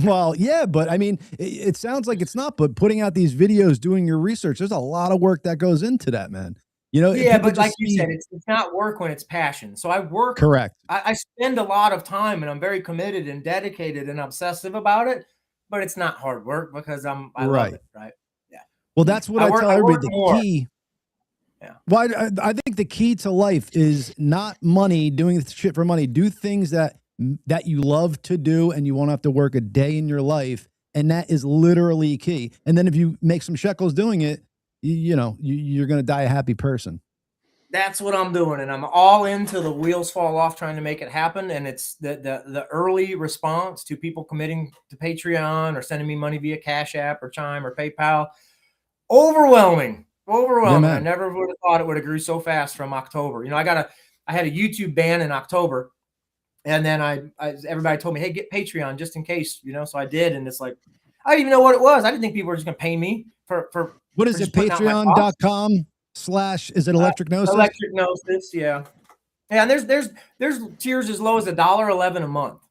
Well, yeah, but I mean, it sounds like it's not, but putting out these videos, doing your research, there's a lot of work that goes into that, man. But like you said, it's not work when it's passion. So I work. Correct. I spend a lot of time and I'm very committed and dedicated and obsessive about it. but it's not hard work because I Right. love it. Right. Yeah. Well, that's what I tell everybody. The more. key. Yeah. Well, I think the key to life is not money, doing shit for money. Do things that you love to do and you won't have to work a day in your life. And that is literally key. And then if you make some shekels doing it, you're going to die a happy person. That's what I'm doing. And I'm all into the wheels fall off trying to make it happen. And it's the early response to people committing to Patreon or sending me money via Cash App or Chime or PayPal. Overwhelming. Yeah, I never would have thought it would have grew so fast from October. I had a YouTube ban in October. And then everybody told me, hey, get Patreon just in case, so I did. And it's like, I didn't even know what it was. I didn't think people were just going to pay me for what is it? Patreon.com/ is it Electric Gnosis? Electric Gnosis. Yeah. Yeah. And there's tiers as low as $1.11 a month,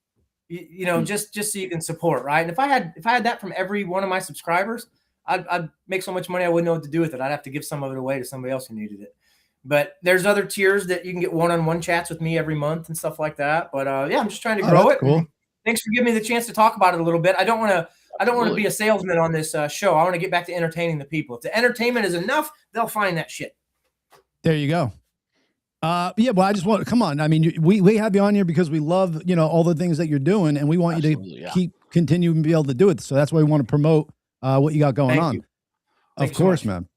just so you can support. Right. And if I had that from every one of my subscribers, I'd make so much money. I wouldn't know what to do with it. I'd have to give some of it away to somebody else who needed it. But there's other tiers that you can get one-on-one chats with me every month and stuff like that. But yeah, I'm just trying to grow it. Cool. Thanks for giving me the chance to talk about it a little bit. I don't want to be a salesman on this show. I want to get back to entertaining the people. If the entertainment is enough, they'll find that shit. There you go. Yeah, well, I just want to come on. I mean, we have you on here because we love, all the things that you're doing, and we want you to continue and be able to do it. So that's why we want to promote what you got going on. Of course, man.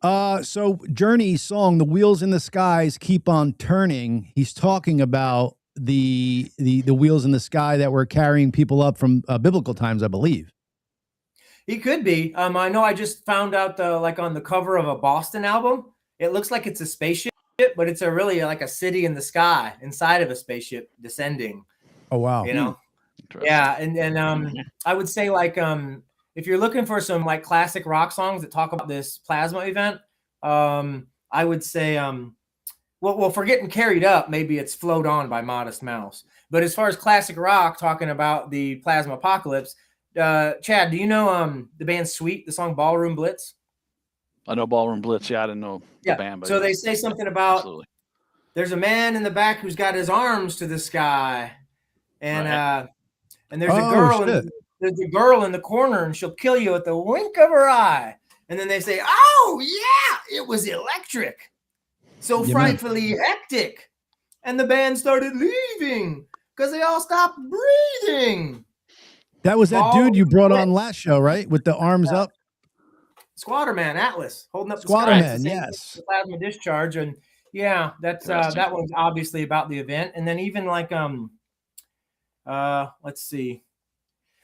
So Journey's song, "The Wheels in the Skies Keep on Turning," he's talking about the wheels in the sky that were carrying people up from biblical times, I believe. He could be. I know I just found out like on the cover of a Boston album, it looks like it's a spaceship, but it's really like a city in the sky inside of a spaceship descending. Oh, wow. Yeah. And I would say like, if you're looking for some like classic rock songs that talk about this plasma event, I would say, well, for Getting Carried Up, maybe it's Float On by Modest Mouse. But as far as classic rock talking about the plasma apocalypse, Chad, do you know the band Sweet, the song Ballroom Blitz? I know Ballroom Blitz. Yeah, I didn't know the band. But so they say something about there's a man in the back who's got his arms to the sky, and there's a girl there's a girl in the corner, and she'll kill you at the wink of her eye. And then they say, oh, yeah, it was electric. So frightfully hectic. And the band started leaving because they all stopped breathing. That was that dude you brought on last show, right? With the arms up? Squatter Man, Atlas, holding up the Squatter sky. Man, yes. The plasma discharge. And yeah, that's that one's obviously about the event. And then even like, let's see.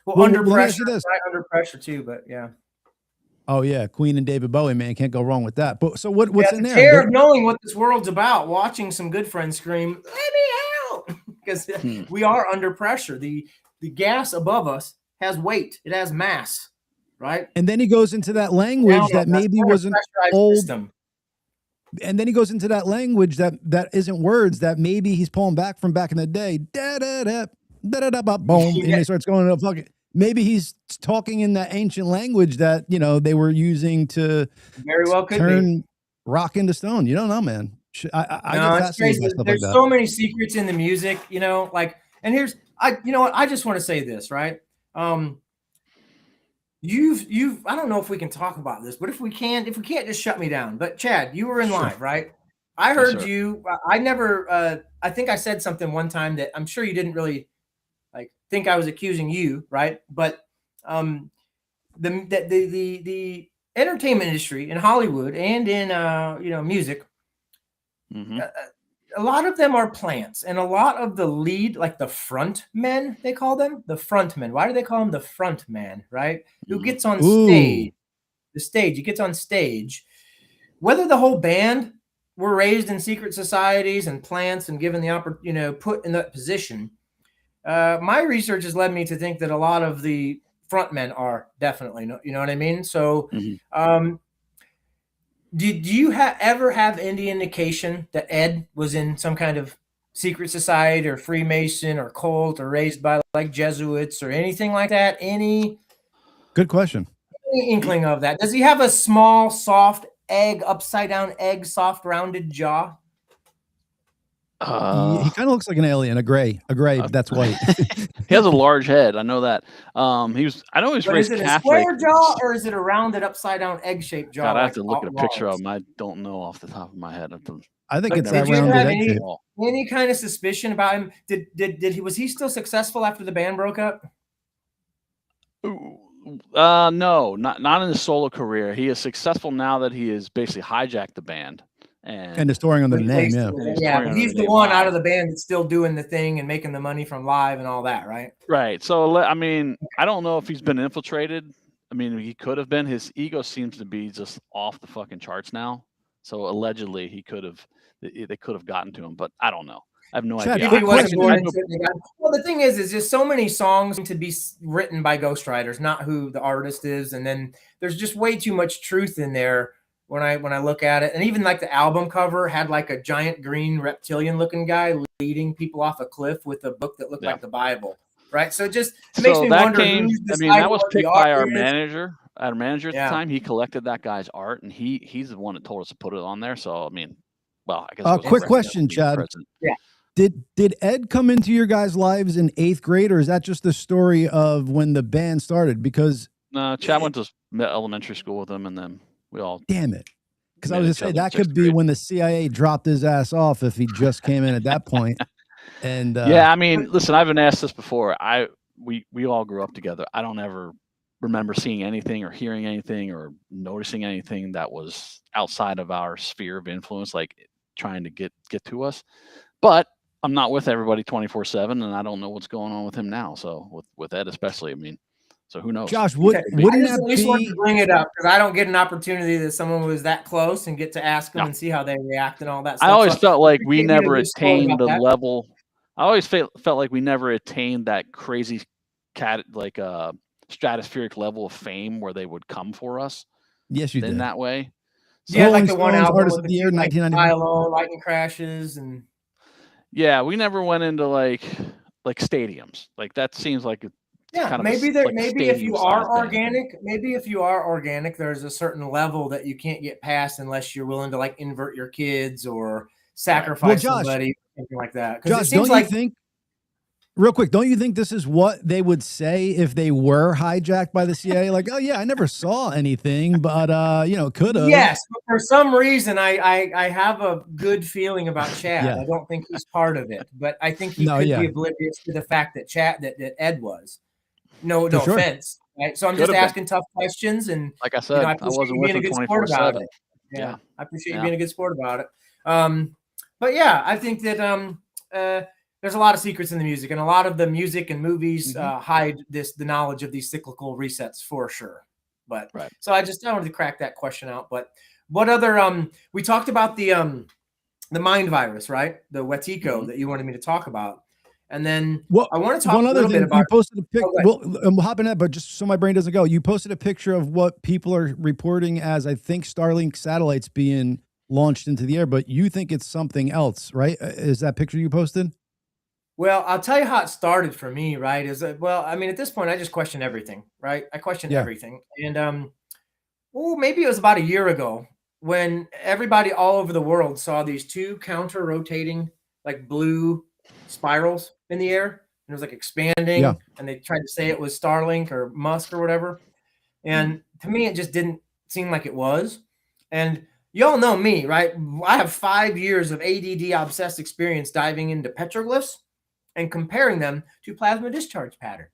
Well, Under Pressure, right? Under Pressure too, but yeah. Oh yeah, Queen and David Bowie, man, can't go wrong with that. But so what's in there? Terror of knowing what this world's about, watching some good friends scream, "Let me out!" because we are under pressure. The gas above us has weight; it has mass, right? And then he goes into that language that maybe wasn't old. System. And then he goes into that language that isn't words that maybe he's pulling back from back in the day. Da da da. Boom, and he starts going to fucking. Maybe he's talking in that ancient language that they were using to very well turn rock into stone. You don't know, man. I get fascinated by stuff There's like that. So many secrets in the music, like. And here's I just want to say this, right? You've I don't know if we can talk about this, but if we can't, just shut me down. But Chad, you were in live, right? I heard you. I never. I think I said something one time that I'm sure you didn't really. Think I was accusing you, right? But the entertainment industry in Hollywood and in music, a lot of them are plants, and a lot of the lead, like the front men, they call them the front men. Why do they call them the front man? Right? Who gets on stage? The stage. He gets on stage. Whether the whole band were raised in secret societies and plants and given the opportunity, put in that position. My research has led me to think that a lot of the frontmen are definitely, you know what I mean? So, did you ever have any indication that Ed was in some kind of secret society or Freemason or cult or raised by like Jesuits or anything like that? Any? Good question. Any inkling of that? Does he have a small, soft egg, upside down egg, soft, rounded jaw? He kind of looks like an alien, a gray that's white. He has a large head. I know that. I know he's But raised is it Catholic. a square jaw or is it a rounded upside down egg shaped jaw? God, I have to look at a picture of him. I don't know off the top of my head. I think it's that rounded egg shape. shape. Any kind of suspicion about him? Was he still successful after the band broke up? No, not in his solo career. He is successful now that he has basically hijacked the band and is touring under the name. Yeah, but he's the one out of the band that's still doing the thing and making the money from live and all that, right? Right. So I mean, I don't know if he's been infiltrated. I mean, he could have been. His ego seems to be just off the fucking charts now. So allegedly, they could have gotten to him, but I don't know. I have no idea. Well, the thing is just so many songs to be written by ghostwriters, not who the artist is, and then there's just way too much truth in there when I look at it. And even like the album cover had like a giant green reptilian looking guy leading people off a cliff with a book that looked like the Bible, right? So it just makes me wonder. That was picked by our manager. Our manager at the time, he collected that guy's art, and he's the one that told us to put it on there. So I mean, well, I guess. Quick question, Chad. Yeah. Did Ed come into your guys' lives in 8th grade, or is that just the story of when the band started? Because Chad went to elementary school with him, and then we all. Damn it! Because I was just saying that could be when the CIA dropped his ass off if he just came in at that point. And yeah, I mean, listen, I've been asked this before. We all grew up together. I don't ever remember seeing anything or hearing anything or noticing anything that was outside of our sphere of influence, like trying to get to us. But I'm not with everybody 24/7, and I don't know what's going on with him now. So with Ed especially, I mean, so who knows? Josh, wouldn't that at least want to bring it up because I don't get an opportunity that someone was that close and get to ask them and see how they react and all that stuff. I always felt like we never attained the level. I always felt like we never attained that crazy stratospheric level of fame where they would come for us. Yes, you did. In that way. So yeah, like the one album Artist of the Year, 1995, Lightning Crashes, and yeah, we never went into like stadiums. Like that seems like kind of maybe if you are organic, there's a certain level that you can't get past unless you're willing to like invert your kids or sacrifice somebody, something like that. Josh, don't you think? Real quick, don't you think this is what they would say if they were hijacked by the CIA? Like, oh yeah, I never saw anything, but could have. Yes, but for some reason, I have a good feeling about Chad. Yeah. I don't think he's part of it, but I think he could be oblivious to the fact that that Ed was. No offense, right? So I'm just asking tough questions, and like I said, I wasn't with him 24/7. Yeah, I appreciate you being a good sport about it. But yeah, I think that there's a lot of secrets in the music, and a lot of the music and movies hide the knowledge of these cyclical resets for sure. But so I wanted to crack that question out. But what other we talked about the mind virus, right? The Wetiko that you wanted me to talk about. And then I want to talk one other thing. About, you posted a picture. We'll hop in that, but just so my brain doesn't go. You posted a picture of what people are reporting as, I think, Starlink satellites being launched into the air, but you think it's something else, right? Is that picture you posted? Well, I'll tell you how it started for me, right? I mean, at this point, I just question everything, right? I question everything. And maybe it was about a year ago when everybody all over the world saw these two counter-rotating, like blue spirals in the air, and it was like expanding, and they tried to say it was Starlink or Musk or whatever. And to me, it just didn't seem like it was. And y'all know me, right? I have 5 years of ADD obsessed experience diving into petroglyphs and comparing them to plasma discharge patterns.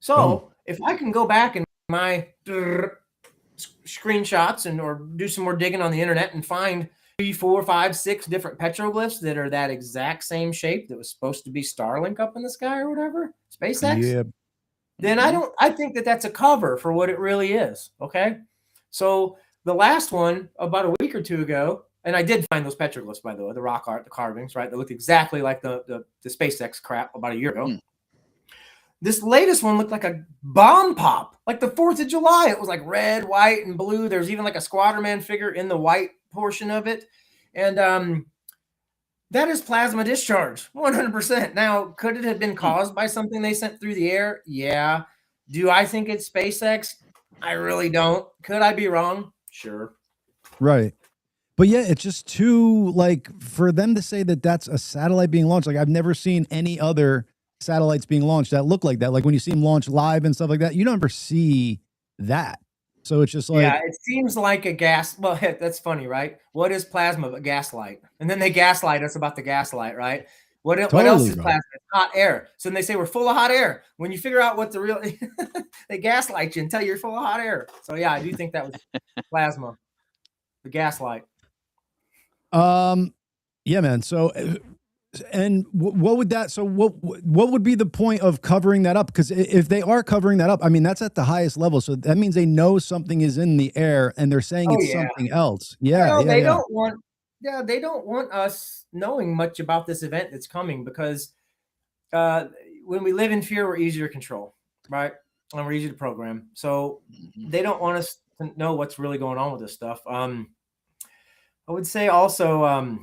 So if I can go back in my screenshots or do some more digging on the internet and find 3, 4, 5, 6 different petroglyphs that are that exact same shape that was supposed to be Starlink up in the sky or whatever, SpaceX, then I think that that's a cover for what it really is. Okay. So the last one about a week or two ago, and I did find those petroglyphs, by the way, the rock art, the carvings, right? They looked exactly like the SpaceX crap about a year ago. This latest one looked like a bomb pop, like the 4th of July. It was like red, white, and blue. There's even like a Squadron figure in the white portion of it. And that is plasma discharge, 100%. Now, could it have been caused by something they sent through the air? Yeah. Do I think it's SpaceX? I really don't. Could I be wrong? Sure. Right. But yeah, it's just too, like, for them to say that that's a satellite being launched. Like, I've never seen any other satellites being launched that look like that. Like when you see them launch live and stuff like that, you don't ever see that. So it's just like, yeah, it seems like a gas. Well, that's funny, right? What is plasma but gaslight? And then they gaslight us about the gaslight, right? What else is plasma? It's hot air. So then they say we're full of hot air. When you figure out what the real, they gaslight you and tell you you're full of hot air. So yeah, I do think that was plasma, the gaslight. Yeah, man. So, and what would that? So what would be the point of covering that up? Because if they are covering that up, I mean that's at the highest level. So that means they know something is in the air, and they're saying it's something else. Yeah, well, they don't want. Yeah, they don't want us knowing much about this event that's coming because when we live in fear, we're easier to control, right? And we're easy to program. So they don't want us to know what's really going on with this stuff. I would say also,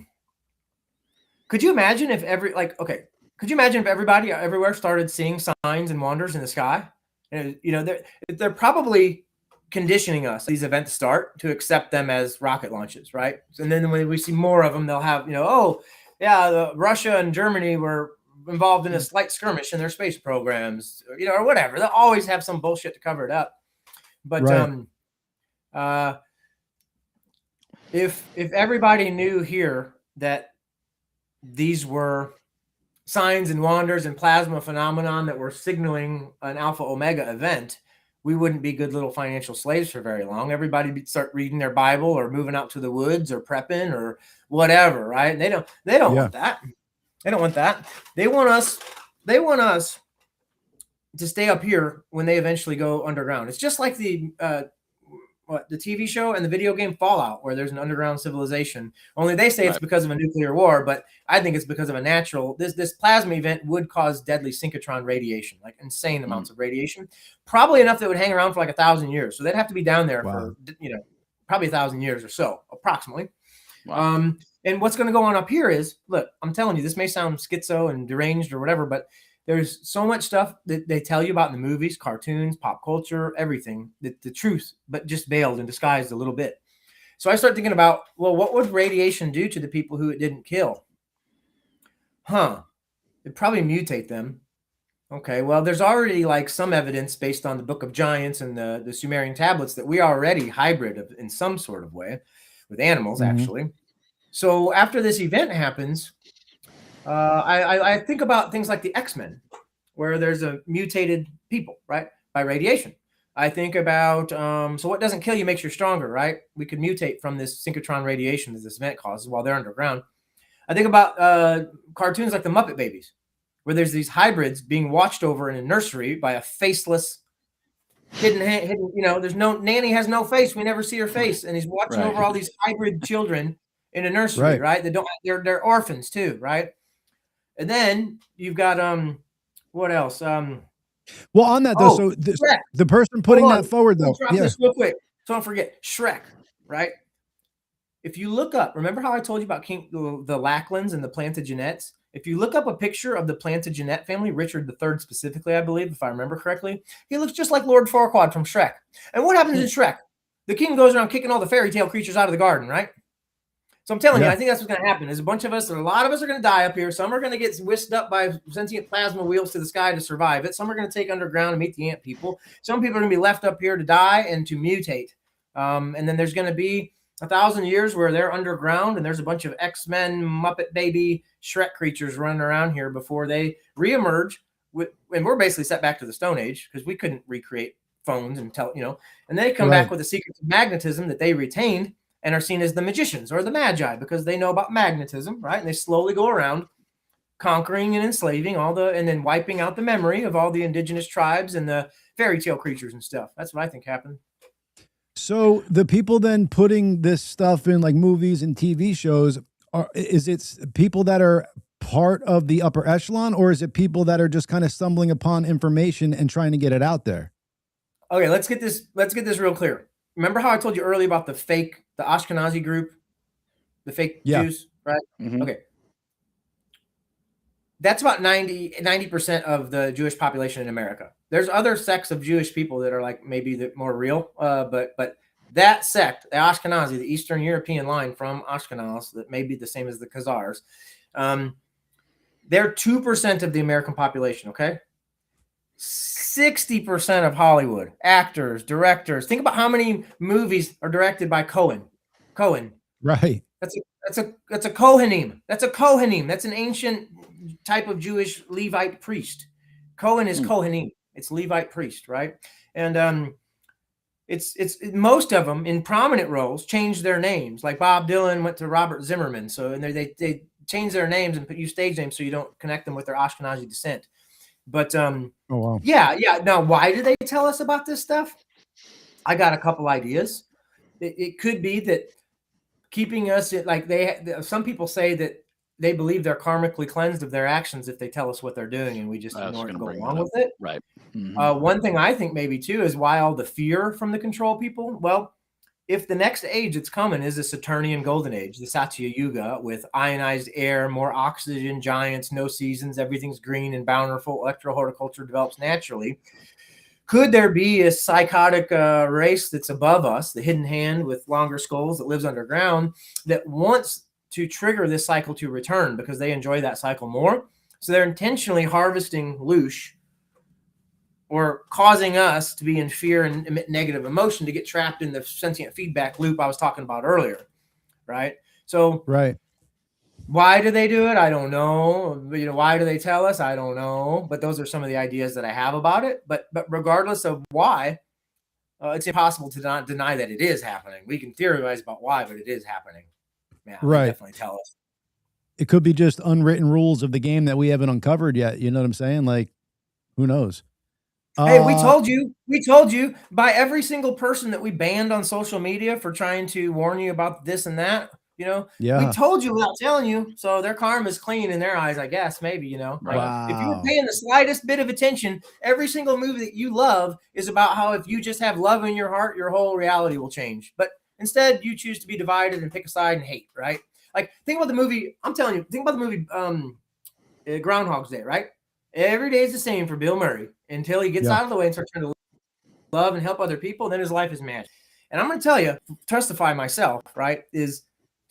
could you imagine if could you imagine if everybody everywhere started seeing signs and wonders in the sky? And, you know, they're probably conditioning us these events start to accept them as rocket launches, right? And then when we see more of them, they'll have, you know, oh yeah, Russia and Germany were involved in a slight skirmish in their space programs, you know, or whatever. They'll always have some bullshit to cover it up. But if everybody knew here that these were signs and wonders and plasma phenomenon that were signaling an alpha omega event, we wouldn't be good little financial slaves for very long. Everybody would start reading their Bible or moving out to the woods or prepping or whatever, right? And they don't want that. They don't want that. They want us to stay up here when they eventually go underground. It's just like the TV show and the video game Fallout, where there's an underground civilization. Only they say it's because of a nuclear war, but I think it's because of a natural. This plasma event would cause deadly synchrotron radiation, like insane amounts of radiation, probably enough that would hang around for like 1,000 years. So they'd have to be down there for probably 1,000 years or so, approximately. Wow. And what's going to go on up here is, look, I'm telling you, this may sound schizo and deranged or whatever, but there's so much stuff that they tell you about in the movies, cartoons, pop culture, everything, the truth, but just veiled and disguised a little bit. So I start thinking about, well, what would radiation do to the people who it didn't kill? It'd probably mutate them. Okay, well, there's already like some evidence based on the Book of Giants and the Sumerian tablets that we are already hybrid in some sort of way with animals, actually. So after this event happens, I think about things like the X-Men, where there's a mutated people, right, by radiation. I think about, so what doesn't kill you makes you stronger, right? We could mutate from this synchrotron radiation that this event causes while they're underground. I think about cartoons like the Muppet Babies, where there's these hybrids being watched over in a nursery by a faceless, hidden, you know, there's no, Nanny has no face. We never see her face. And he's watching over all these hybrid children in a nursery, right? They're orphans too, right? And then you've got, what else? Well, on that though, so the person putting that forward though, this real quick. So don't forget Shrek, right? If you look up, remember how I told you about the Lachlan's and the Plantagenets? If you look up a picture of the Plantagenet family, Richard III specifically, I believe, if I remember correctly, he looks just like Lord Farquaad from Shrek. And what happens in Shrek? The king goes around kicking all the fairy tale creatures out of the garden, right? So I'm telling you, I think that's what's going to happen. There's a bunch of us, a lot of us are going to die up here. Some are going to get whisked up by sentient plasma wheels to the sky to survive it. Some are going to take underground and meet the ant people. Some people are going to be left up here to die and to mutate. And then there's going to be 1,000 years where they're underground and there's a bunch of X-Men, Muppet Baby, Shrek creatures running around here before they reemerge. And we're basically set back to the Stone Age because we couldn't recreate phones and and they come back with the secrets of magnetism that they retained and are seen as the magicians or the magi because they know about magnetism, right? And they slowly go around conquering and enslaving and then wiping out the memory of all the indigenous tribes and the fairy tale creatures and stuff. That's what I think happened. So the people then putting this stuff in like movies and TV shows, is it people that are part of the upper echelon, or is it people that are just kind of stumbling upon information and trying to get it out there? Okay, let's get this real clear. Remember how I told you earlier about the Ashkenazi group, the fake Jews, right? Okay. That's about 90% of the Jewish population in America. There's other sects of Jewish people that are like maybe more real, but that sect, the Ashkenazi, the Eastern European line from Ashkenaz, that may be the same as the Khazars, they're 2% of the American population, okay? 60% of Hollywood, actors, directors. Think about how many movies are directed by Cohen. Right. That's a Kohanim. That's a Kohanim. That's an ancient type of Jewish Levite priest. Cohen is Kohanim. It's Levite priest, right? And it's most of them in prominent roles changed their names. Like Bob Dylan went to Robert Zimmerman, so and they change their names and use stage names so you don't connect them with their Ashkenazi descent. But oh, wow. yeah. Now, why do they tell us about this stuff? I got a couple ideas. It could be that keeping us like some people say that they believe they're karmically cleansed of their actions if they tell us what they're doing, and we just ignore it and go along with it. Right. One thing I think maybe too is why all the fear from the control people. Well, if the next age that's coming is a Saturnian golden age, the Satya Yuga, with ionized air, more oxygen, giants, no seasons, everything's green and bountiful, electro-horticulture develops naturally. Could there be a psychotic race that's above us, the hidden hand with longer skulls that lives underground, that wants to trigger this cycle to return because they enjoy that cycle more? So they're intentionally harvesting loosh or causing us to be in fear and emit negative emotion to get trapped in the sentient feedback loop I was talking about earlier, right? So right. Why do they do it? I don't know. Why do they tell us? I don't know. But those are some of the ideas that I have about it. But regardless of why, it's impossible to not deny that it is happening. We can theorize about why, but it is happening. Yeah, right. Definitely tell us. It could be just unwritten rules of the game that we haven't uncovered yet. You know what I'm saying? Like, who knows? Hey, we told you by every single person that we banned on social media for trying to warn you about this and that. Yeah. We told you without telling you, so their karma is clean in their eyes, I guess. Maybe Wow. If you were paying the slightest bit of attention, every single movie that you love is about how if you just have love in your heart, your whole reality will change. But instead, you choose to be divided and pick a side and hate. Right? Like think about the movie. I'm telling you, think about the movie Groundhog's Day. Right? Every day is the same for Bill Murray until he gets out of the way and starts trying to love and help other people. Then his life is magic. And I'm going to tell you, testify myself, right, is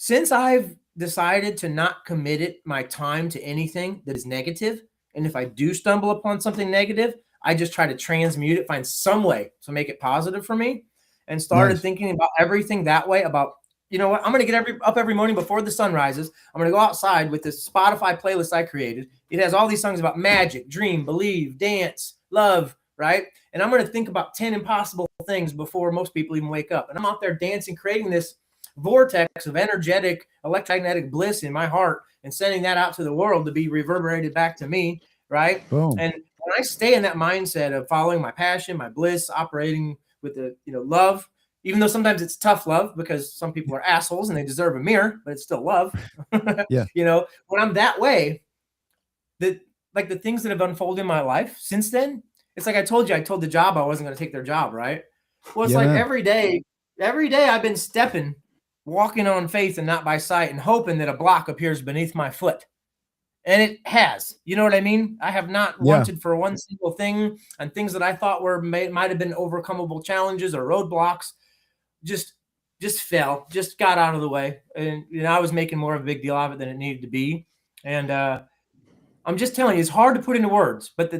since I've decided to not commit my time to anything that is negative, and if I do stumble upon something negative, I just try to transmute it, find some way to make it positive for me, and started thinking about everything that way about, you know what, I'm going to get up every morning before the sun rises. I'm going to go outside with this Spotify playlist I created. It has all these songs about magic, dream, believe, dance, love, right? And I'm going to think about 10 impossible things before most people even wake up. And I'm out there dancing, creating this vortex of energetic, electromagnetic bliss in my heart and sending that out to the world to be reverberated back to me, right? Boom. And when I stay in that mindset of following my passion, my bliss, operating with the love, even though sometimes it's tough love because some people are assholes and they deserve a mirror, but it's still love. Yeah. When I'm that way, the things that have unfolded in my life since then, it's like I told the job I wasn't going to take their job, right? Well, it's like every day I've been walking on faith and not by sight and hoping that a block appears beneath my foot. And it has, you know what I mean? I have not wanted for one single thing, and things that I thought might have been overcomable challenges or roadblocks just fell, just got out of the way. And I was making more of a big deal of it than it needed to be. And I'm just telling you, it's hard to put into words, but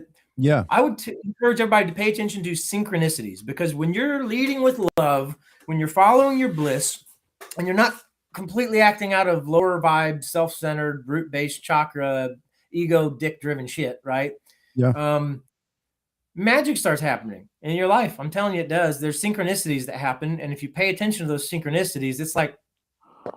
I would encourage everybody to pay attention to synchronicities, because when you're leading with love, when you're following your bliss, and you're not completely acting out of lower vibe, self-centered, root-based chakra, ego, dick-driven shit, right? Yeah. Magic starts happening in your life. I'm telling you, it does. There's synchronicities that happen, and if you pay attention to those synchronicities, it's like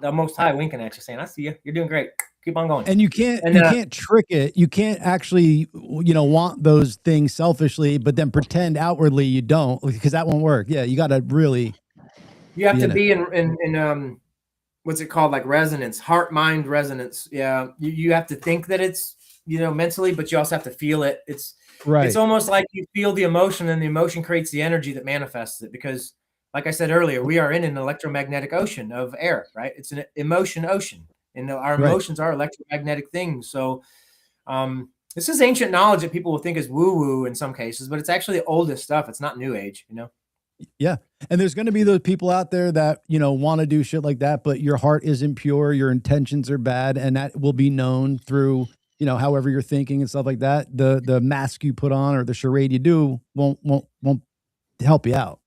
the Most High winking at you, saying, "I see you. You're doing great. Keep on going." And you can't trick it. You can't actually, want those things selfishly, but then pretend outwardly you don't, because that won't work. Yeah, you got to really. You have to be in what's it called? Like resonance, heart-mind resonance. Yeah. You have to think that it's, mentally, but you also have to feel it. It's almost like you feel the emotion, and the emotion creates the energy that manifests it. Because like I said earlier, we are in an electromagnetic ocean of air, right? It's an emotion ocean, and our emotions are electromagnetic things. So this is ancient knowledge that people will think is woo-woo in some cases, but it's actually the oldest stuff. It's not new age, Yeah. And there's going to be those people out there that, you know, want to do shit like that, but your heart isn't pure, your intentions are bad, and that will be known through, you know, however you're thinking and stuff like that. The mask you put on or the charade you do won't help you out.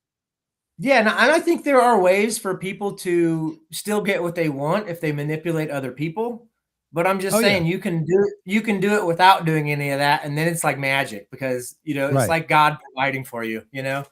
Yeah, and I think there are ways for people to still get what they want if they manipulate other people. But I'm just saying you can do it without doing any of that, and then it's like magic because it's like God providing for you, And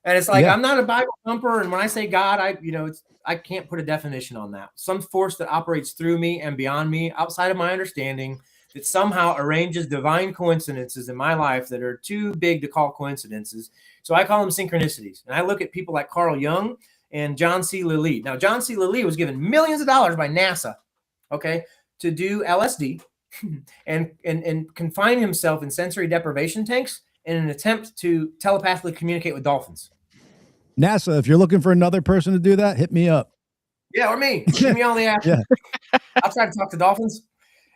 it's like I'm not a Bible thumper, and when I say God, I can't put a definition on that. Some force that operates through me and beyond me, outside of my understanding, that somehow arranges divine coincidences in my life that are too big to call coincidences. So I call them synchronicities. And I look at people like Carl Jung and John C. Lilly. Now, John C. Lilly was given millions of dollars by NASA, to do LSD and confine himself in sensory deprivation tanks in an attempt to telepathically communicate with dolphins. NASA, if you're looking for another person to do that, hit me up. Yeah, or me. Give me all the action. I'll try to talk to dolphins.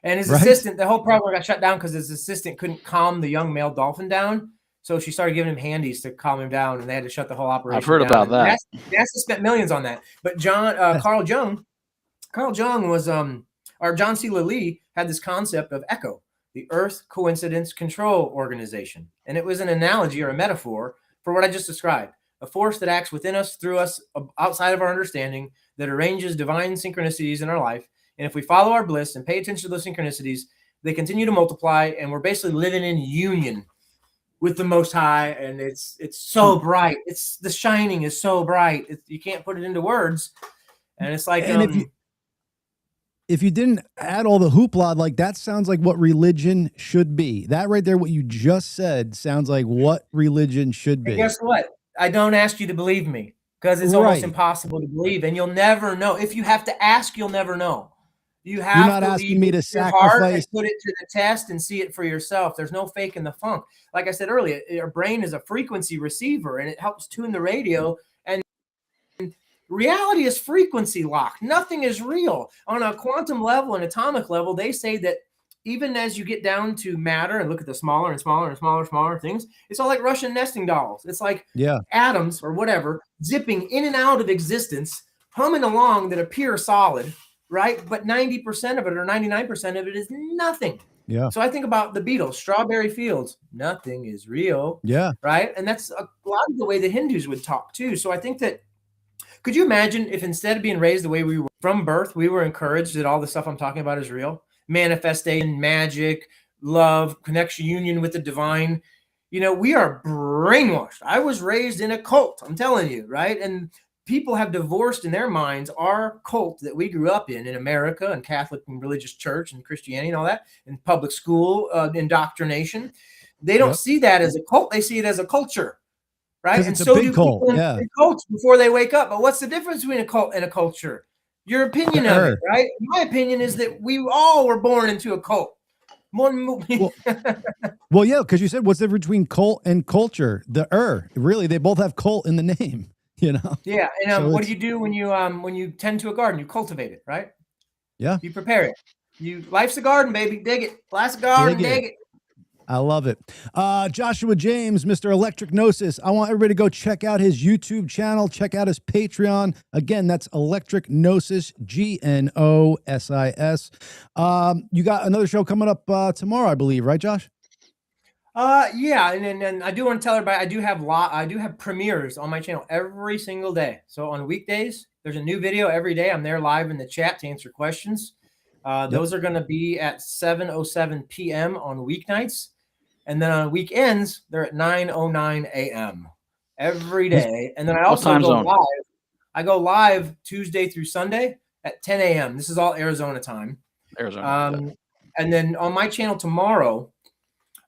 And his assistant, the whole program got shut down because his assistant couldn't calm the young male dolphin down. So she started giving him handies to calm him down, and they had to shut the whole operation down. I've heard about that. NASA spent millions on that. But Carl Jung was, or John C. Lilly had this concept of ECHO, the Earth Coincidence Control Organization. And it was an analogy or a metaphor for what I just described, a force that acts within us, through us, outside of our understanding, that arranges divine synchronicities in our life. And if we follow our bliss and pay attention to those synchronicities, they continue to multiply, and we're basically living in union with the Most High. And it's so bright. The shining is so bright. You can't put it into words. And it's like, and if you didn't add all the hoopla, like that sounds like what religion should be. That right there, what you just said, sounds like what religion should be. And guess what? I don't ask you to believe me because it's almost impossible to believe, and you'll never know. If you have to ask, you'll never know. You have You're not to asking me to sacrifice. Heart and put it to the test and see it for yourself. There's no fake in the funk. Like I said earlier, your brain is a frequency receiver, and it helps tune the radio. And reality is frequency locked. Nothing is real. On a quantum level and atomic level, they say that even as you get down to matter and look at the smaller and smaller and smaller things, it's all like Russian nesting dolls. It's like atoms or whatever zipping in and out of existence, humming along that appear solid, right? But 90% of it or 99% of it is nothing. Yeah. So I think about the Beatles, Strawberry Fields, nothing is real. Yeah. Right. And that's a lot of the way the Hindus would talk too. So I think that, could you imagine if instead of being raised the way we were from birth, we were encouraged that all the stuff I'm talking about is real? Manifestation, magic, love, connection, union with the divine. We are brainwashed. I was raised in a cult, I'm telling you, right? And people have divorced in their minds our cult that we grew up in America and Catholic and religious church and Christianity and all that, and public school indoctrination. They don't see that as a cult. They see it as a culture, right? And so do people in cults before they wake up. But what's the difference between a cult and a culture? Your opinion of it, right? My opinion is that we all were born into a cult. Well, yeah, because you said what's the difference between cult and culture? Really, they both have cult in the name. Yeah, and so what do you do when you tend to a garden? You cultivate it, right? Yeah, you prepare it. Life's a garden, baby. Dig it. Life's a garden. Dig it. I love it. Joshua James, Mr. Electric Gnosis. I want everybody to go check out his YouTube channel. Check out his Patreon. Again, that's Electric Gnosis, Gnosis. You got another show coming up tomorrow, I believe, right, Josh? Yeah, and I do want to tell everybody I do have premieres on my channel every single day. So on weekdays, there's a new video every day. I'm there live in the chat to answer questions. Those are going to be at 7:07 p.m. on weeknights, and then on weekends they're at 9:09 a.m. every day. And then I also go live. I go live Tuesday through Sunday at 10 a.m. This is all Arizona time. And then on my channel tomorrow,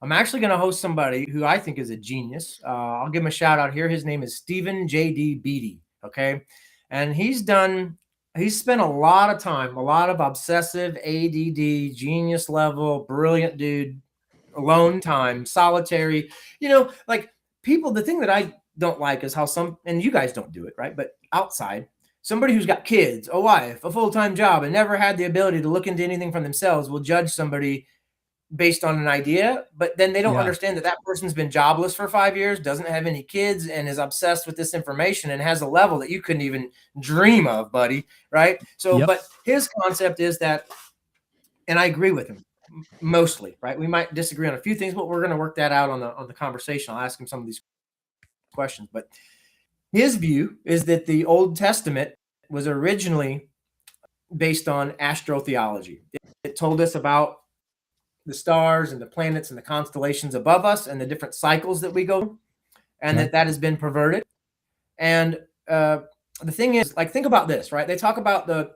I'm actually going to host somebody who I think is a genius. I'll give him a shout out here. His name is Stephen J.D. Beatty. Okay. And he's spent a lot of time, a lot of obsessive ADD, genius level, brilliant dude, alone time, solitary, like people, the thing that I don't like is how and you guys don't do it, right? But outside, somebody who's got kids, a wife, a full-time job, and never had the ability to look into anything from themselves will judge somebody based on an idea, but then they don't understand that that person's been jobless for 5 years, doesn't have any kids, and is obsessed with this information and has a level that you couldn't even dream of, buddy. Right. So, but his concept is that, and I agree with him mostly, right? We might disagree on a few things, but we're going to work that out on the conversation. I'll ask him some of these questions, but his view is that the Old Testament was originally based on astrotheology. It told us about the stars and the planets and the constellations above us and the different cycles that we go through, and that has been perverted. And the thing is, like, think about this, right? They talk about the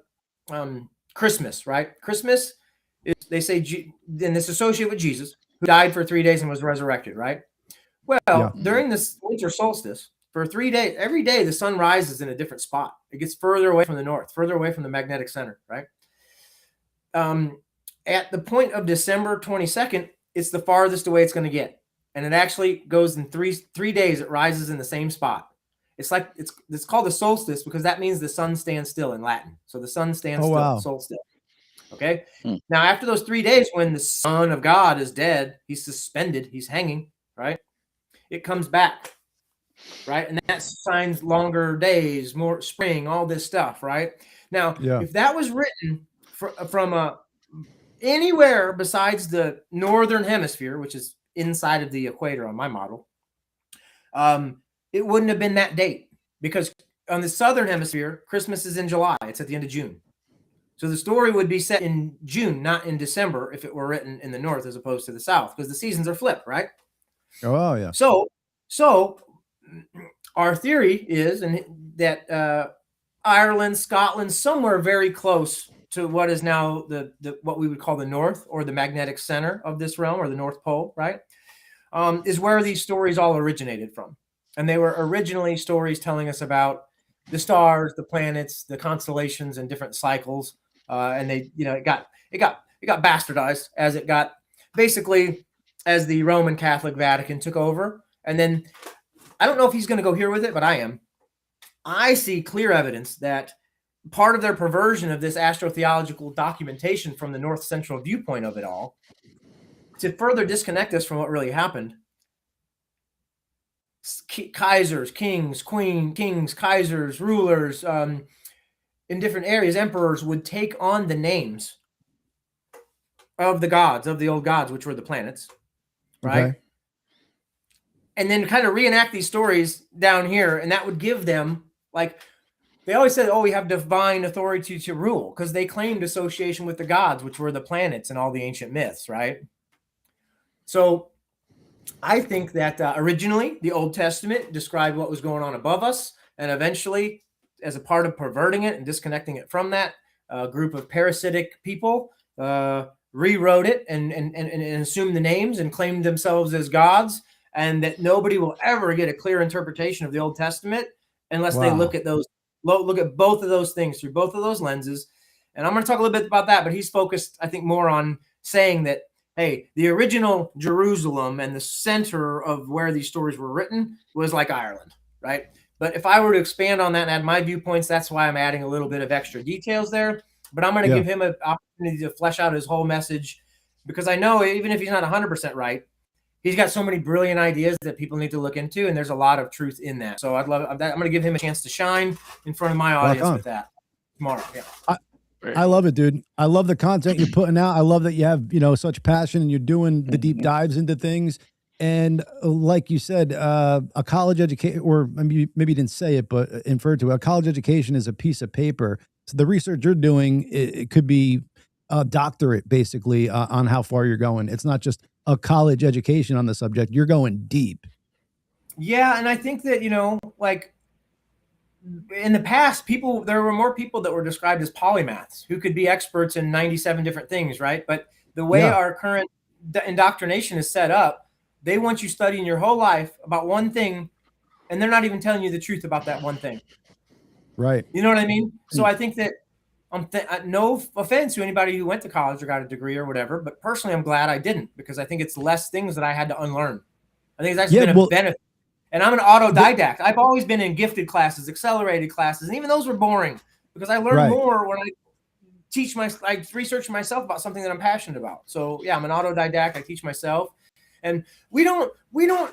Christmas, right? Christmas is, they say, and it's associated with Jesus, who died for 3 days and was resurrected, right? Well, during this winter solstice, for 3 days, every day the sun rises in a different spot. It gets further away from the north, further away from the magnetic center, right? At the point of December 22nd, it's the farthest away it's going to get. And it actually goes in three days, it rises in the same spot. It's like, it's called the solstice because that means the sun stands still in Latin. So the sun stands still, solstice. Okay. Now, after those 3 days, when the Son of God is dead, he's suspended, he's hanging, right? It comes back, right? And that signs longer days, more spring, all this stuff, right? Now, if that was written from anywhere besides the northern hemisphere, which is inside of the equator on my model, it wouldn't have been that date, because on the southern hemisphere, Christmas is in July. It's at the end of June. So the story would be set in June, not in December, if it were written in the north as opposed to the south, because the seasons are flipped, right? Oh, yeah. So our theory is that Ireland, Scotland, somewhere very close to what is now the what we would call the north, or the magnetic center of this realm, or the North Pole, right? Is where these stories all originated from. And they were originally stories telling us about the stars, the planets, the constellations, and different cycles. And they, it got bastardized as it got, basically, as the Roman Catholic Vatican took over. And then, I don't know if he's going to go here with it, but I am. I see clear evidence that part of their perversion of this astrotheological documentation from the north central viewpoint of it all, to further disconnect us from what really happened, Kaisers, kings, Kaisers, rulers, in different areas, emperors would take on the names of the gods, of the old gods, which were the planets, right? Okay. And then kind of reenact these stories down here, and that would give them, like, they always said, oh, we have divine authority to rule, because they claimed association with the gods, which were the planets and all the ancient myths, right? So I think that originally the Old Testament described what was going on above us, and eventually, as a part of perverting it and disconnecting it from that, a group of parasitic people rewrote it and assumed the names and claimed themselves as gods, and that nobody will ever get a clear interpretation of the Old Testament unless they look at both of those things through both of those lenses. And I'm going to talk a little bit about that, but he's focused, I think, more on saying that, hey, the original Jerusalem and the center of where these stories were written was like Ireland, right? But if I were to expand on that and add my viewpoints, that's why I'm adding a little bit of extra details there. But I'm going to give him an opportunity to flesh out his whole message, because I know even if he's not 100% right, he's got so many brilliant ideas that people need to look into, and there's a lot of truth in that. So I'm going to give him a chance to shine in front of my audience with that tomorrow. Yeah. I love it, dude. I love the content you're putting out. I love that you have, such passion, and you're doing the deep dives into things. And like you said, a college education, or maybe you didn't say it, but inferred to it, a college education is a piece of paper. So the research you're doing, it could be a doctorate, basically, on how far you're going. It's not just a college education on the subject. You're going deep. Yeah, and I think that, like, in the past, there were more people that were described as polymaths who could be experts in 97 different things, right? But the way our current indoctrination is set up, they want you studying your whole life about one thing, and they're not even telling you the truth about that one thing. Right. You know what I mean? So I think that, no offense to anybody who went to college or got a degree or whatever, but personally, I'm glad I didn't, because I think it's less things that I had to unlearn. I think it's actually been a benefit. And I'm an autodidact. I've always been in gifted classes, accelerated classes, and even those were boring, because I learned more when I I research myself about something that I'm passionate about. So yeah, I'm an autodidact. I teach myself. And we don't,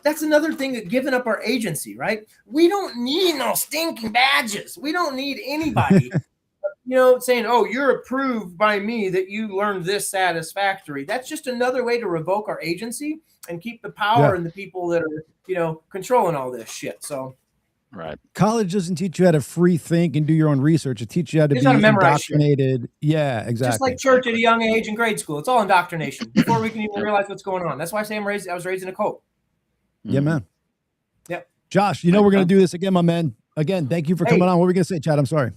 that's another thing that giving up our agency, right? We don't need no stinking badges. We don't need anybody, saying, oh, you're approved by me that you learned this satisfactory. That's just another way to revoke our agency and keep the power in the people that are, controlling all this shit. So. Right. College doesn't teach you how to free think and do your own research. It teaches you how to be indoctrinated. Yeah, exactly. Just like church at a young age in grade school. It's all indoctrination before we can even realize what's going on. That's why I say I was raised in a cult. Yeah, man. Yep. Josh, we're going to do this again, my man. Again, thank you for coming on. What were we going to say, Chad? I'm sorry.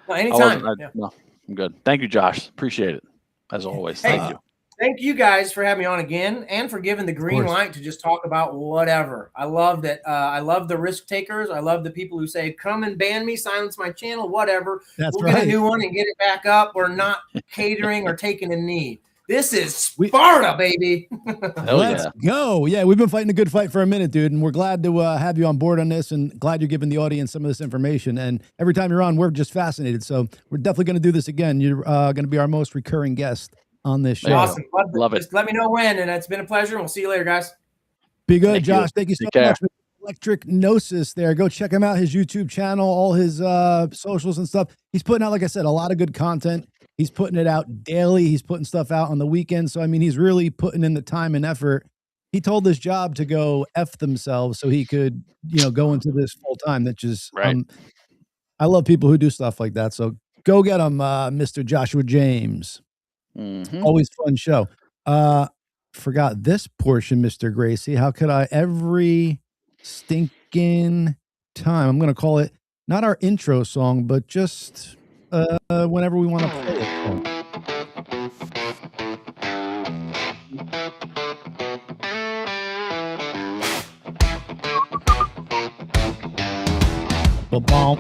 No, anytime. No, I'm good. Thank you, Josh. Appreciate it. As always. Thank you. Thank you guys for having me on again and for giving the green light to just talk about whatever. I love that. I love the risk takers. I love the people who say, come and ban me, silence my channel, whatever. That's we'll get a new one and get it back up. We're not catering or taking a knee. This is Sparta, baby. Let's go. Yeah, we've been fighting a good fight for a minute, dude, and we're glad to have you on board on this and glad you're giving the audience some of this information. And every time you're on, we're just fascinated. So we're definitely going to do this again. You're going to be our most recurring guest on this show. Awesome. Love it. Just let me know when, and it's been a pleasure. We'll see you later, guys. Be good, Josh. Thank you so much. Electric Gnosis there. Go check him out, his YouTube channel, all his socials and stuff. He's putting out, like I said, a lot of good content. He's putting it out daily. He's putting stuff out on the weekend. So, I mean, he's really putting in the time and effort. He told his job to go F themselves so he could, go into this full time. That's just, I love people who do stuff like that. So go get him, Mr. Joshua James. Always fun show. Forgot this portion, Mr. Gracey. How could I? Every stinking time. I'm going to call it not our intro song, but just whenever we want to play it. Ba-bom.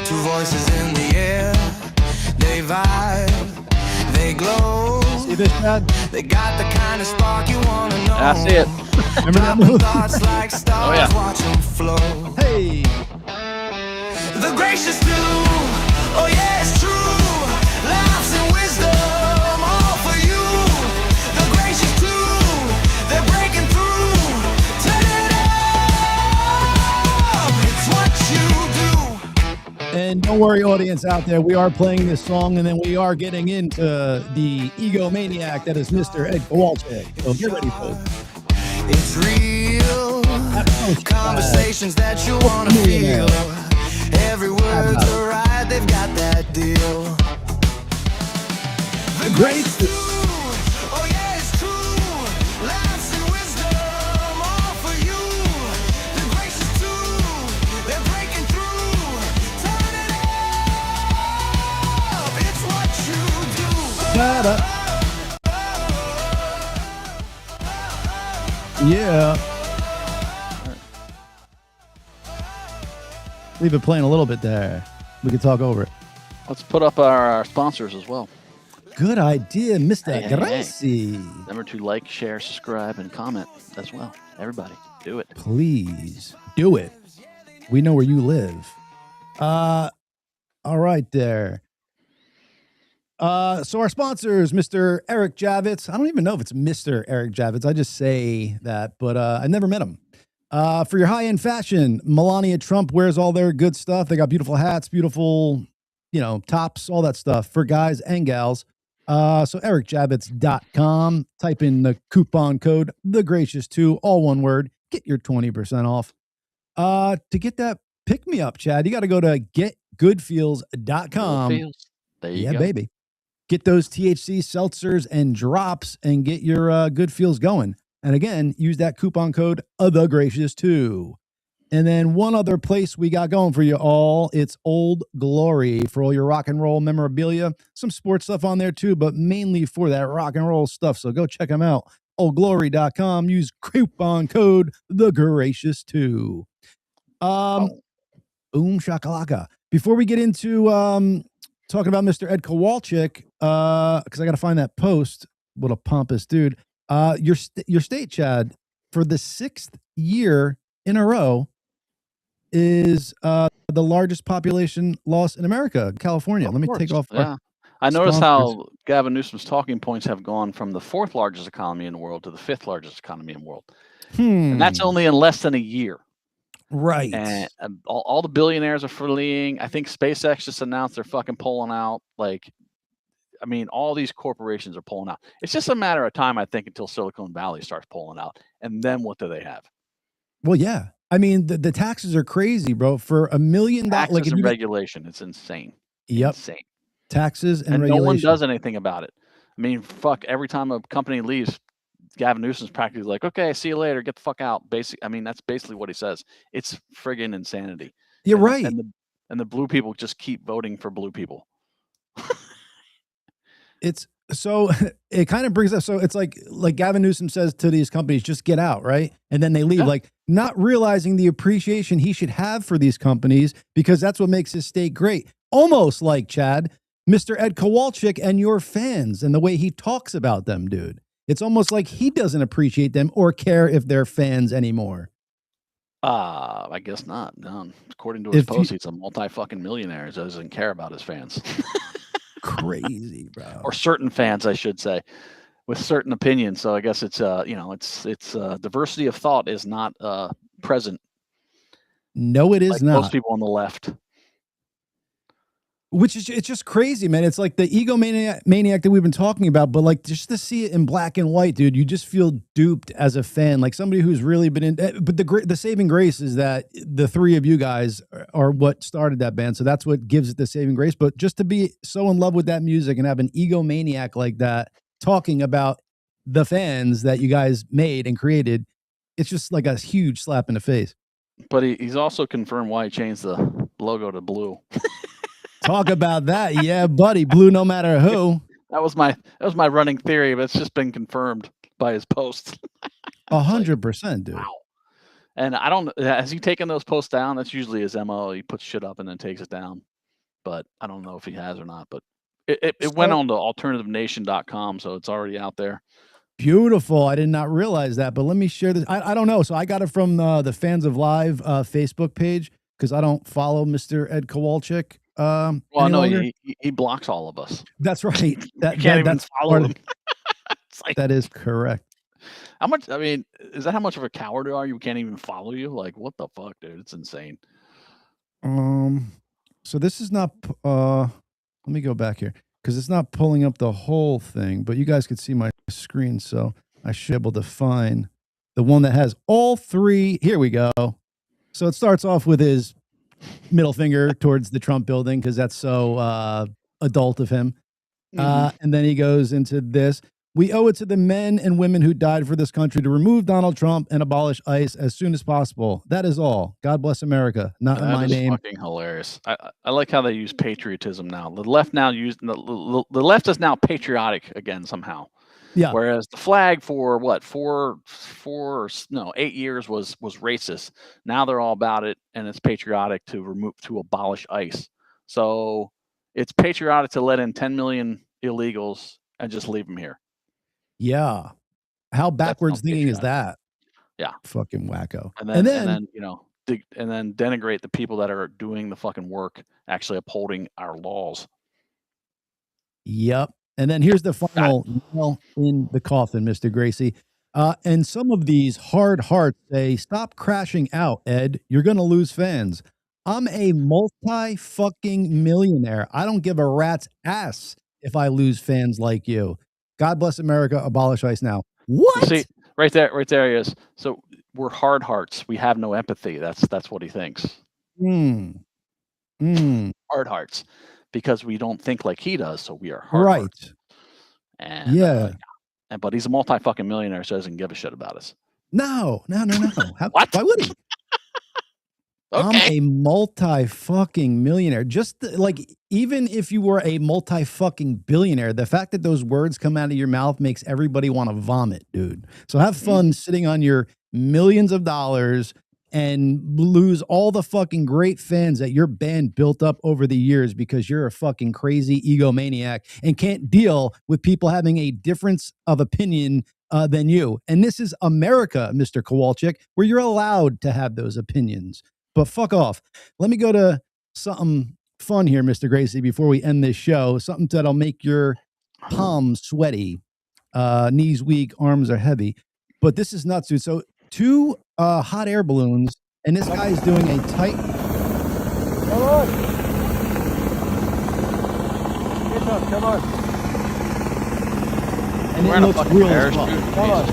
Two voices in the air, they vibe. They glow. See this, Chad? They got the kind of spark you want to know. I see it. Remember that move? Thoughts like stars, watch them flow. Hey. The gracious do. Oh yeah, it's true. Laughs and wisdom, all for you. The gracious too. They're breaking through. Turn it up. It's what you do. And don't worry, audience out there, we are playing this song, and then we are getting into the egomaniac that is Mr. Ed Kowalczyk. So get ready, folks. It's real. Conversations that you want to feel. Every word's a ride, they've got that deal. The great. Oh yeah, it's true. Laughs and wisdom, all for you. The gracious too, they're breaking through. Turn it up. It's what you do. Yeah. Leave it playing a little bit there. We can talk over it. Let's put up our sponsors as well. Good idea, Mr. Gracey. Remember to like, share, subscribe, and comment as well. Everybody, do it. Please do it. We know where you live. All right there. So our sponsors, Mr. Eric Javits. I don't even know if it's Mr. Eric Javits. I just say that, but I never met him. For your high-end fashion, Melania Trump wears all their good stuff. They got beautiful hats, beautiful, tops, all that stuff for guys and gals. So ericjavits.com. Type in the coupon code, TheGracious2, all one word. Get your 20% off. To get that pick-me-up, Chad, you got to go to getgoodfeels.com. There you go. Baby. Get those THC seltzers and drops and get your good feels going. And again, use that coupon code TheGracious2. And then one other place we got going for you all, it's Old Glory for all your rock and roll memorabilia. Some sports stuff on there too, but mainly for that rock and roll stuff. So go check them out. oldglory.com. Use coupon code TheGracious2. Boom shakalaka. Before we get into talking about Mr. Ed Kowalczyk, because I got to find that post. What a pompous dude. Your state, Chad, for the 6th year in a row is the largest population loss in America, California. Let me take off. Yeah. I noticed sponsors. how Gavin Newsom's talking points have gone from the 4th largest economy in the world to the 5th largest economy in the world. And that's only in less than a year. Right. And all the billionaires are fleeing. I think SpaceX just announced they're fucking pulling out. Like, I mean, all these corporations are pulling out. It's just a matter of time, I think, until Silicon Valley starts pulling out. And then what do they have? Well, yeah. I mean, the taxes are crazy, bro. For $1 million, taxes and regulation, it's insane. Yep. Insane. Taxes and regulation. regulation. No one does anything about it. I mean, fuck, every time a company leaves, Gavin Newsom's practically like, okay, see you later, get the fuck out. I mean, that's basically what he says. It's friggin' insanity. You're right. And the blue people just keep voting for blue people. It's so it kind of brings up, so it's like Gavin Newsom says to these companies, just get out, right? And then they leave, like not realizing the appreciation he should have for these companies, because that's what makes his state great. Almost like, Chad, Mr. Ed Kowalczyk and your fans and the way he talks about them, dude. It's almost like he doesn't appreciate them or care if they're fans anymore. I guess not. No. According to his post, he's a multi-fucking millionaire. He doesn't care about his fans. Crazy, bro. Or certain fans, I should say, with certain opinions. So I guess it's it's diversity of thought is not present. No, it is not. Most people on the left. Which is, it's just crazy, man. It's like the egomaniac that we've been talking about, but like just to see it in black and white, dude, you just feel duped as a fan, like somebody who's really been in. But the saving grace is that the three of you guys are what started that band, so that's what gives it the saving grace. But just to be so in love with that music and have an egomaniac like that talking about the fans that you guys made and created, it's just like a huge slap in the face. But he's also confirmed why he changed the logo to blue. Talk about that. Yeah, buddy. Blue no matter who. That was my running theory, but it's just been confirmed by his posts. 100%, dude. Wow. And I don't, has he taken those posts down? That's usually his MO. He puts shit up and then takes it down. But I don't know if he has or not. But it went on to alternativenation.com, so it's already out there. Beautiful. I did not realize that, but let me share this. I don't know. So I got it from the Fans of Live Facebook page, because I don't follow Mr. Ed Kowalczyk. Well, no, he blocks all of us. That's right. That can't even follow him. Like, that is correct. How much? I mean, is that how much of a coward you are? You can't even follow you. Like, what the fuck, dude? It's insane. So this is not. Let me go back here, because it's not pulling up the whole thing, but you guys could see my screen, so I should be able to find the one that has all three. Here we go. So it starts off with his middle finger towards the Trump building, because that's so adult of him. And then he goes into this. We owe it to the men and women who died for this country to remove Donald Trump and abolish ICE as soon as possible. That is all. God bless America. Not in my name. Fucking hilarious. I like how they use patriotism now. The left now the left is now patriotic again somehow. Yeah. Whereas the flag for what 8 years was racist. Now they're all about it, and it's patriotic to abolish ICE. So it's patriotic to let in 10 million illegals and just leave them here. Yeah. How backwards thinking is that? Yeah. Fucking wacko. And then denigrate the people that are doing the fucking work, actually upholding our laws. Yep. And then here's the final nail in the coffin, Mr. Gracey. And some of these hard hearts say, stop crashing out, Ed. You're going to lose fans. I'm a multi-fucking millionaire. I don't give a rat's ass if I lose fans like you. God bless America. Abolish ICE now. What? See, right there he is. So we're hard hearts. We have no empathy. That's what he thinks. Hard hearts. Because we don't think like he does, so we are hard hearts. And but he's a multi-fucking millionaire, so he doesn't give a shit about us. No. What? Why would he? Okay. I'm a multi-fucking millionaire. Just like, even if you were a multi-fucking billionaire, the fact that those words come out of your mouth makes everybody want to vomit, dude. So have fun sitting on your millions of dollars and lose all the fucking great fans that your band built up over the years because you're a fucking crazy egomaniac and can't deal with people having a difference of opinion than you. And this is America, Mr. Kowalczyk, where you're allowed to have those opinions. But fuck off. Let me go to something fun here, Mr. Gracey, before we end this show. Something that'll make your palms sweaty, knees weak, arms are heavy. But this is nuts, dude. So 2 hot air balloons, and this guy is doing a tight. Come on. Get up, come on. And it looks real as fuck. Come on.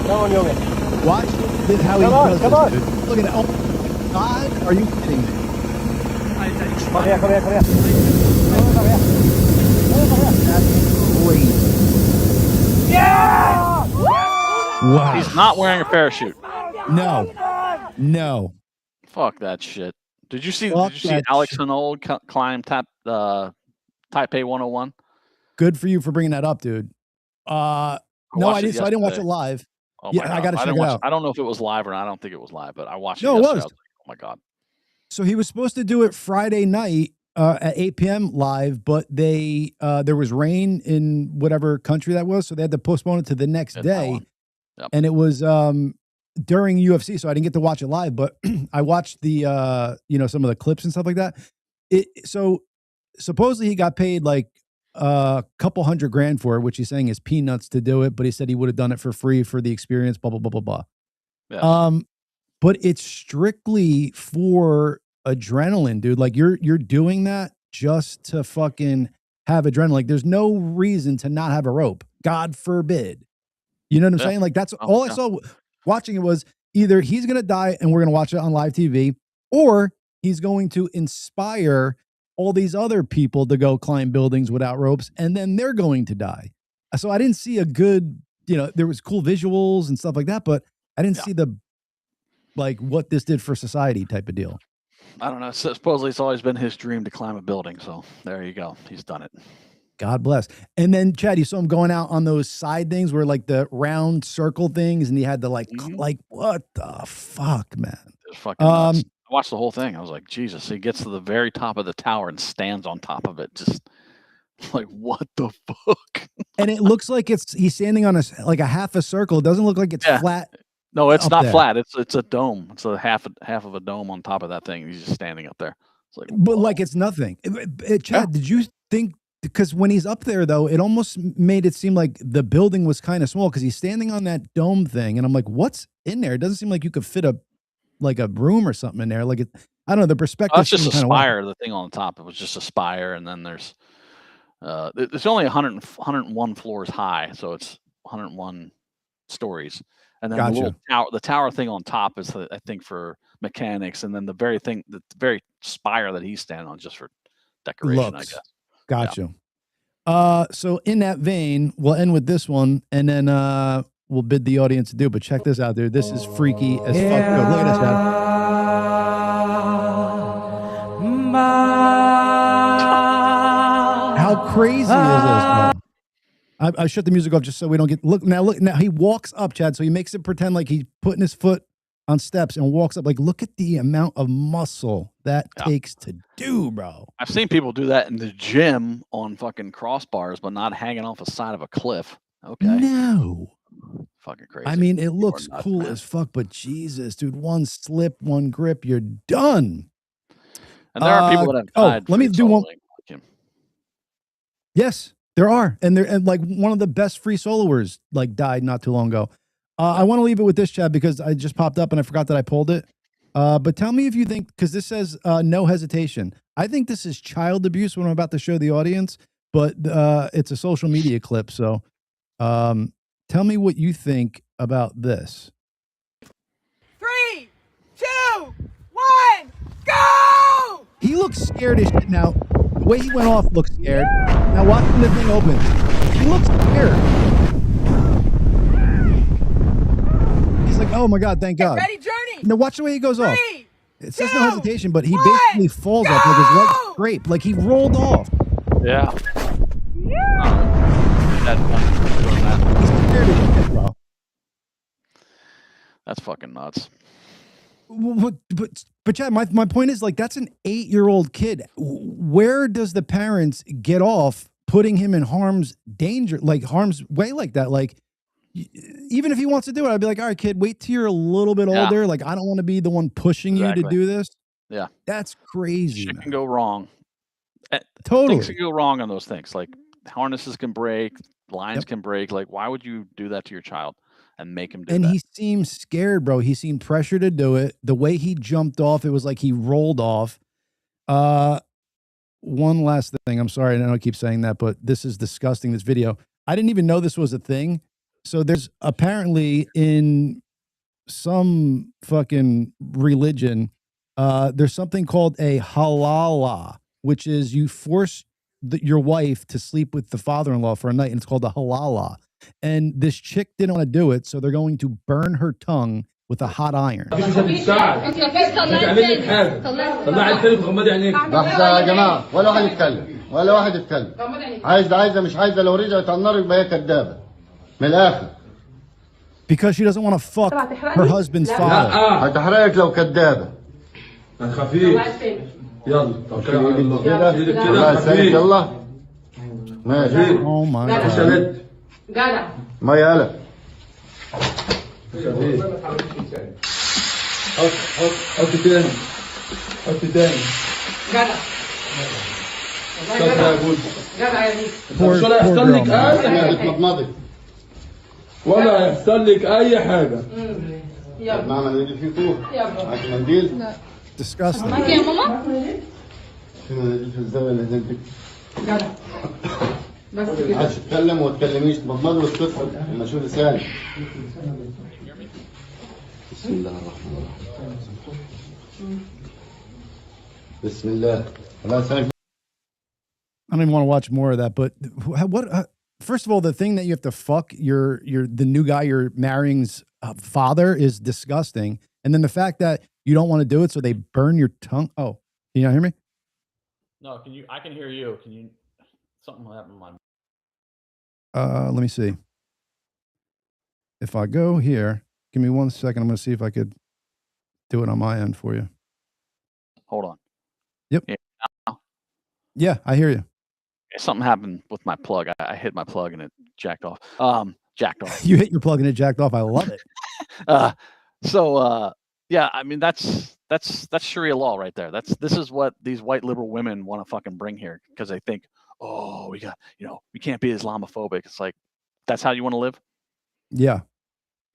Come on, Yogi. Watch how he does this, dude. Look at that. Oh, God, are you kidding me? Come here, come here, come here. That's crazy. Yeah! Wow. He's not wearing a parachute. No. Fuck that shit. Did you see Fuck Alex Honnold climb Taipei 101? Good for you for bringing that up, dude. No, I didn't. So I didn't watch it live. Oh yeah, I got to check it out. I don't know if it was live or not. I don't think it was live, but I watched it. No, it was. Like, oh my God. So he was supposed to do it Friday night at 8 p.m. live, but they there was rain in whatever country that was, so they had to postpone it to the next day. Yep. And it was during UFC, so I didn't get to watch it live, but I watched the some of the clips and stuff like that. So supposedly he got paid like a couple $100,000 for it, which he's saying is peanuts to do it, but he said he would have done it for free for the experience, blah blah blah blah blah. Yeah. But it's strictly for adrenaline, dude. Like you're doing that just to fucking have adrenaline. Like there's no reason to not have a rope. God forbid. You know what I'm saying? Like that's all I saw watching it was either he's going to die and we're going to watch it on live TV, or he's going to inspire all these other people to go climb buildings without ropes, and then they're going to die. So I didn't see a good, there was cool visuals and stuff like that, but I didn't see the, like what this did for society type of deal. I don't know. Supposedly it's always been his dream to climb a building. So there you go. He's done it. God bless. And then Chad, you saw him going out on those side things where like the round circle things, and he had to like what the fuck, man? It was fucking nuts. I watched the whole thing. I was like, Jesus. He gets to the very top of the tower and stands on top of it. Just like, what the fuck? And it looks like he's standing on a half a circle. It doesn't look like it's flat. No, it's not flat. It's a dome. It's a half of a dome on top of that thing. He's just standing up there. It's like, but like it's nothing. Chad, did you think? Because when he's up there, though, it almost made it seem like the building was kind of small because he's standing on that dome thing, and I'm like, what's in there? It doesn't seem like you could fit a room or something in there. Like I don't know. The perspective. That's just a spire. The thing on the top. It was just a spire, and then there's it's only 101 floors high, so it's 101 stories. And then the tower thing on top is, I think, for mechanics, and then the very spire that he's standing on, just for decoration, I guess. Gotcha. Yeah. So in that vein, we'll end with this one, and then we'll bid the audience adieu. But check this out, dude. This is freaky as fuck. Yo, look at this, Chad. How crazy is this, bro? I shut the music off just so we don't get look now he walks up, Chad, so he makes it pretend like he's putting his foot on steps and walks up. Like, look at the amount of muscle that takes to do, bro. I've seen people do that in the gym on fucking crossbars, but not hanging off the side of a cliff. Okay. No. Fucking crazy. I mean, it looks cool as fuck, but Jesus, dude, one slip, one grip, you're done. And there are people that have died. Let me do one. Yes. There are, and like one of the best free soloers like died not too long ago. I want to leave it with this, Chad, because I just popped up and I forgot that I pulled it. But tell me if you think, because this says no hesitation. I think this is child abuse when I'm about to show the audience, but it's a social media clip. So tell me what you think about this. 3, 2, 1, go! He looks scared as shit now. The way he went off looks scared. Now watch when the thing opens. He looks scared. He's like, oh my God, thank God. Ready, journey. Now watch the way he goes off. It says 2, no hesitation, but he basically falls off like his legs scraped. Like he rolled off. Yeah. He's scared as shit, bro. That's fucking nuts. But Chad, my point is, like, that's an 8-year-old kid. Where does the parents get off putting him in harm's way like that? Like, even if he wants to do it, I'd be like, all right, kid, wait till you're a little bit older. Like, I don't want to be the one pushing you to do this. Yeah. That's crazy. Shit can go wrong. Totally. Things can go wrong on those things. Like harnesses can break, lines can break. Like, why would you do that to your child and make him do and that? he seemed scared, bro. He seemed pressure to do it. The way he jumped off, it was like he rolled off. One last thing. I'm sorry, I know I keep saying that, but this is disgusting, this video. I didn't even know this was a thing. So there's apparently in some fucking religion, there's something called a halala, which is you force your wife to sleep with the father-in-law for a night, and it's called a halala. And this chick didn't want to do it, so they're going to burn her tongue with a hot iron. لحظة يا جماعة، ولا واحد يتكلم، ولا واحد يتكلم. عايزة مش عايزة، لو رجعت على النار يبقى هي كدابة. من الآخر. Because she doesn't want to fuck her husband's father. هتحرقك لو كدابة. خفيف. يلا. كده. يلا. ماشي. Oh my God. جدع. ما يالا. حط تاني. حط تاني. جدع. جدع يا ميس. مش ولا يحصل لك أي ولا يحصل لك أي حاجة. يلا. ما عمل فيكو. يلا. عشان منديل. Disgusting. معاكي يا ماما؟ في الزاوية اللي هناك. جدع. بس كده. عايز تتكلم وما تكلميش، تمضمض وتسكت لما اشوف لسانك. بسم الله الرحمن الرحيم. بسم الله. I don't even want to watch more of that, but what? First of all, the thing that you have to fuck the new guy you're marrying's father is disgusting, and then the fact that you don't want to do it, so they burn your tongue. Oh, can you not hear me? No, can you? I can hear you. Can you? Something happened to my. Let me see. If I go here, give me 1 second. I'm going to see if I could do it on my end for you. Hold on. Yep. Yeah, I hear you. Something happened with my plug. I hit my plug and it jacked off. Jacked off. You hit your plug and it jacked off. I love it. Yeah, I mean that's Sharia law right there. This is what these white liberal women want to fucking bring here because they think, oh, we can't be Islamophobic. It's like, that's how you want to live? Yeah.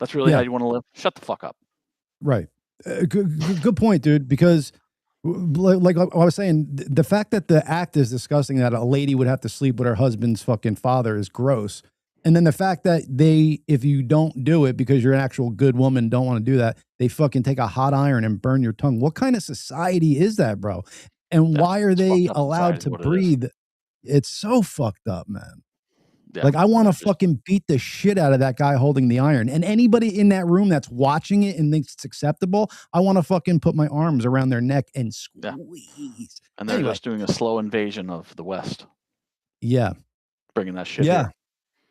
That's really how you want to live? Shut the fuck up. Right. Good point, dude. Because like I was saying, the fact that the act is disgusting, that a lady would have to sleep with her husband's fucking father is gross. And then the fact that if you don't do it because you're an actual good woman, don't want to do that, they fucking take a hot iron and burn your tongue. What kind of society is that, bro? And why are they allowed to breathe? It's so fucked up, man. Yeah, like, I want to fucking beat the shit out of that guy holding the iron. And anybody in that room that's watching it and thinks it's acceptable, I want to fucking put my arms around their neck and squeeze. Yeah. And they're just doing a slow invasion of the West. Yeah. Bringing that shit here.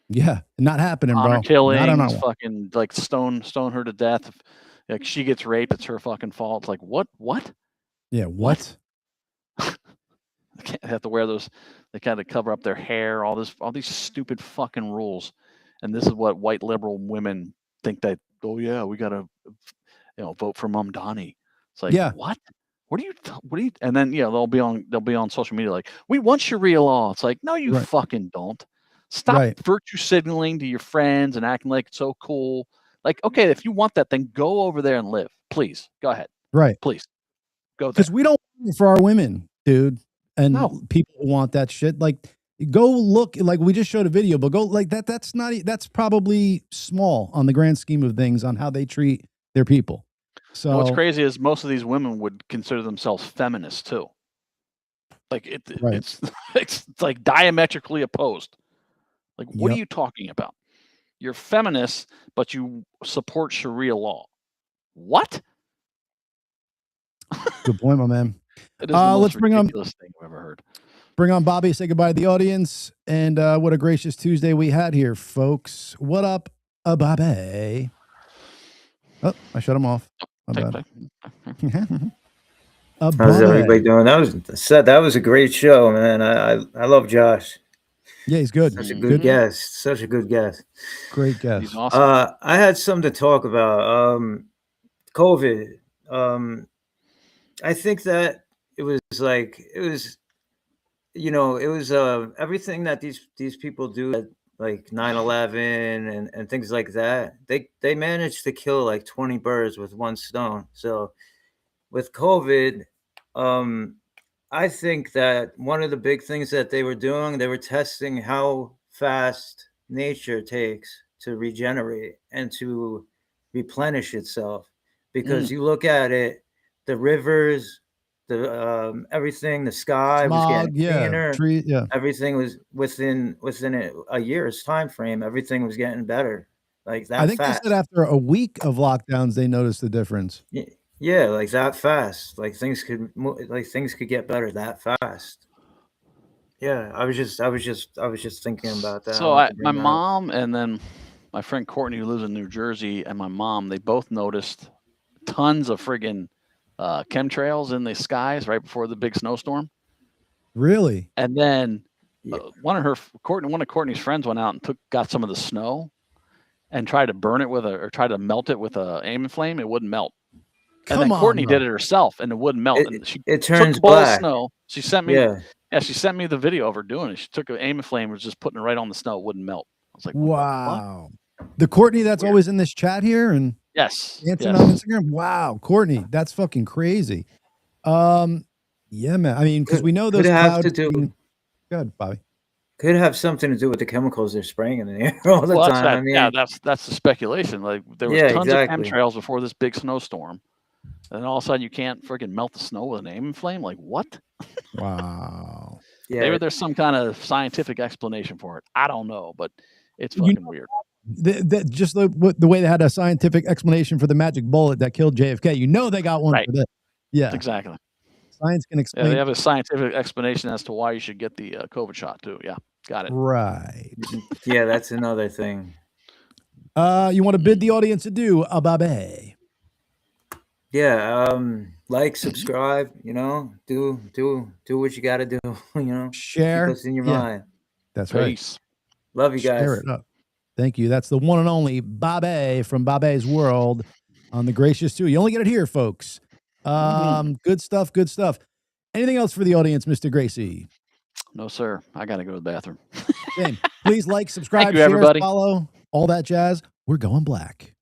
Yeah. Not happening, bro. Killings, fucking, like, stone her to death. If, like, she gets raped, it's her fucking fault. It's like, what? Yeah, what? They have to wear those. They kind of cover up their hair. All these stupid fucking rules, and this is what white liberal women think that. Oh yeah, we gotta, vote for Mom Donnie. It's like, what? What do you? And then they'll be on social media like, we want Sharia law. It's like, no, you fucking don't. Stop virtue signaling to your friends and acting like it's so cool. Like, okay, if you want that, then go over there and live. Please go ahead. Right. Please go there. Because we don't want it for our women, dude. And people want that shit. Like, go look, like we just showed a video, but go like that. That's probably small on the grand scheme of things on how they treat their people. So what's crazy is most of these women would consider themselves feminists too. Like it's like diametrically opposed. Like, what are you talking about? You're feminists, but you support Sharia law. What? Good point, my man. It is the most ridiculous thing I've ever heard. Bring on Bobby, say goodbye to the audience. And what a gracious Tuesday we had here, folks. What up, Bobby? Oh, I shut him off. How's everybody doing? That was a great show, man. I love Josh. Yeah, he's good. Such a good guest. Such a good guest. Great guest. He's awesome. I had something to talk about. COVID. I think that it was like it was, it was everything that these people do, like 9/11 and things like that. They managed to kill like 20 birds with one stone. So with COVID, I think that one of the big things that they were doing, they were testing how fast nature takes to regenerate and to replenish itself. Because you look at it, the rivers, the everything, the sky was Smog, getting yeah, cleaner. tree, yeah. Everything was within a year's time frame. Everything was getting better, like I that think they said fast. after a week of lockdowns, they noticed the difference. Yeah, like that fast. Like things could get better that fast. Yeah, I was just thinking about that. I So wanted to my bring that up. mom and then my friend Courtney, who lives in New Jersey, and my mom, they both noticed tons of friggin' chemtrails in the skies right before the big snowstorm. Really? And then one of Courtney's friends went out and got some of the snow and tried to burn it or try to melt it with a aiming flame. It wouldn't melt. And then Courtney did it herself, and it wouldn't melt. And she It took turns a bowl of black. snow. She sent me. Yeah. Yeah, she sent me the video of her doing it. She took an aiming flame, was just putting it right on the snow. It wouldn't melt. I was like, wow. The Courtney that's Weird. always in this chat here and Yes, answering on Instagram. Wow, Courtney, that's fucking crazy. Yeah, man. I mean, because we know those Could have clouds. to do. Good, Bobby. Could have something to do with the chemicals they're spraying in the air all the Well, time. I mean, yeah, that's the speculation. Like there was tons of chemtrails before this big snowstorm, and then all of a sudden you can't freaking melt the snow with an aiming flame. Like what? Wow. Yeah. Maybe there's some kind of scientific explanation for it. I don't know, but it's fucking weird. Just the way they had a scientific explanation for the magic bullet that killed JFK. You know they got one for this. Yeah, exactly. Science can explain. Yeah, they have a scientific explanation as to why you should get the COVID shot too. Yeah, got it. Right. Yeah, that's another thing. You want to bid the audience adieu, Bobby? Yeah, like, subscribe, do what you got to do, Share. Keep us in your mind. That's Peace. right. Love you guys. Share it up. Thank you. That's the one and only Bobby from Bobby's World on the Gracious 2. You only get it here, folks. Good stuff. Good stuff. Anything else for the audience, Mr. Gracey? No, sir. I got to go to the bathroom. Same. Please like, subscribe, Thank you, share, everybody. follow, all that jazz. We're going black.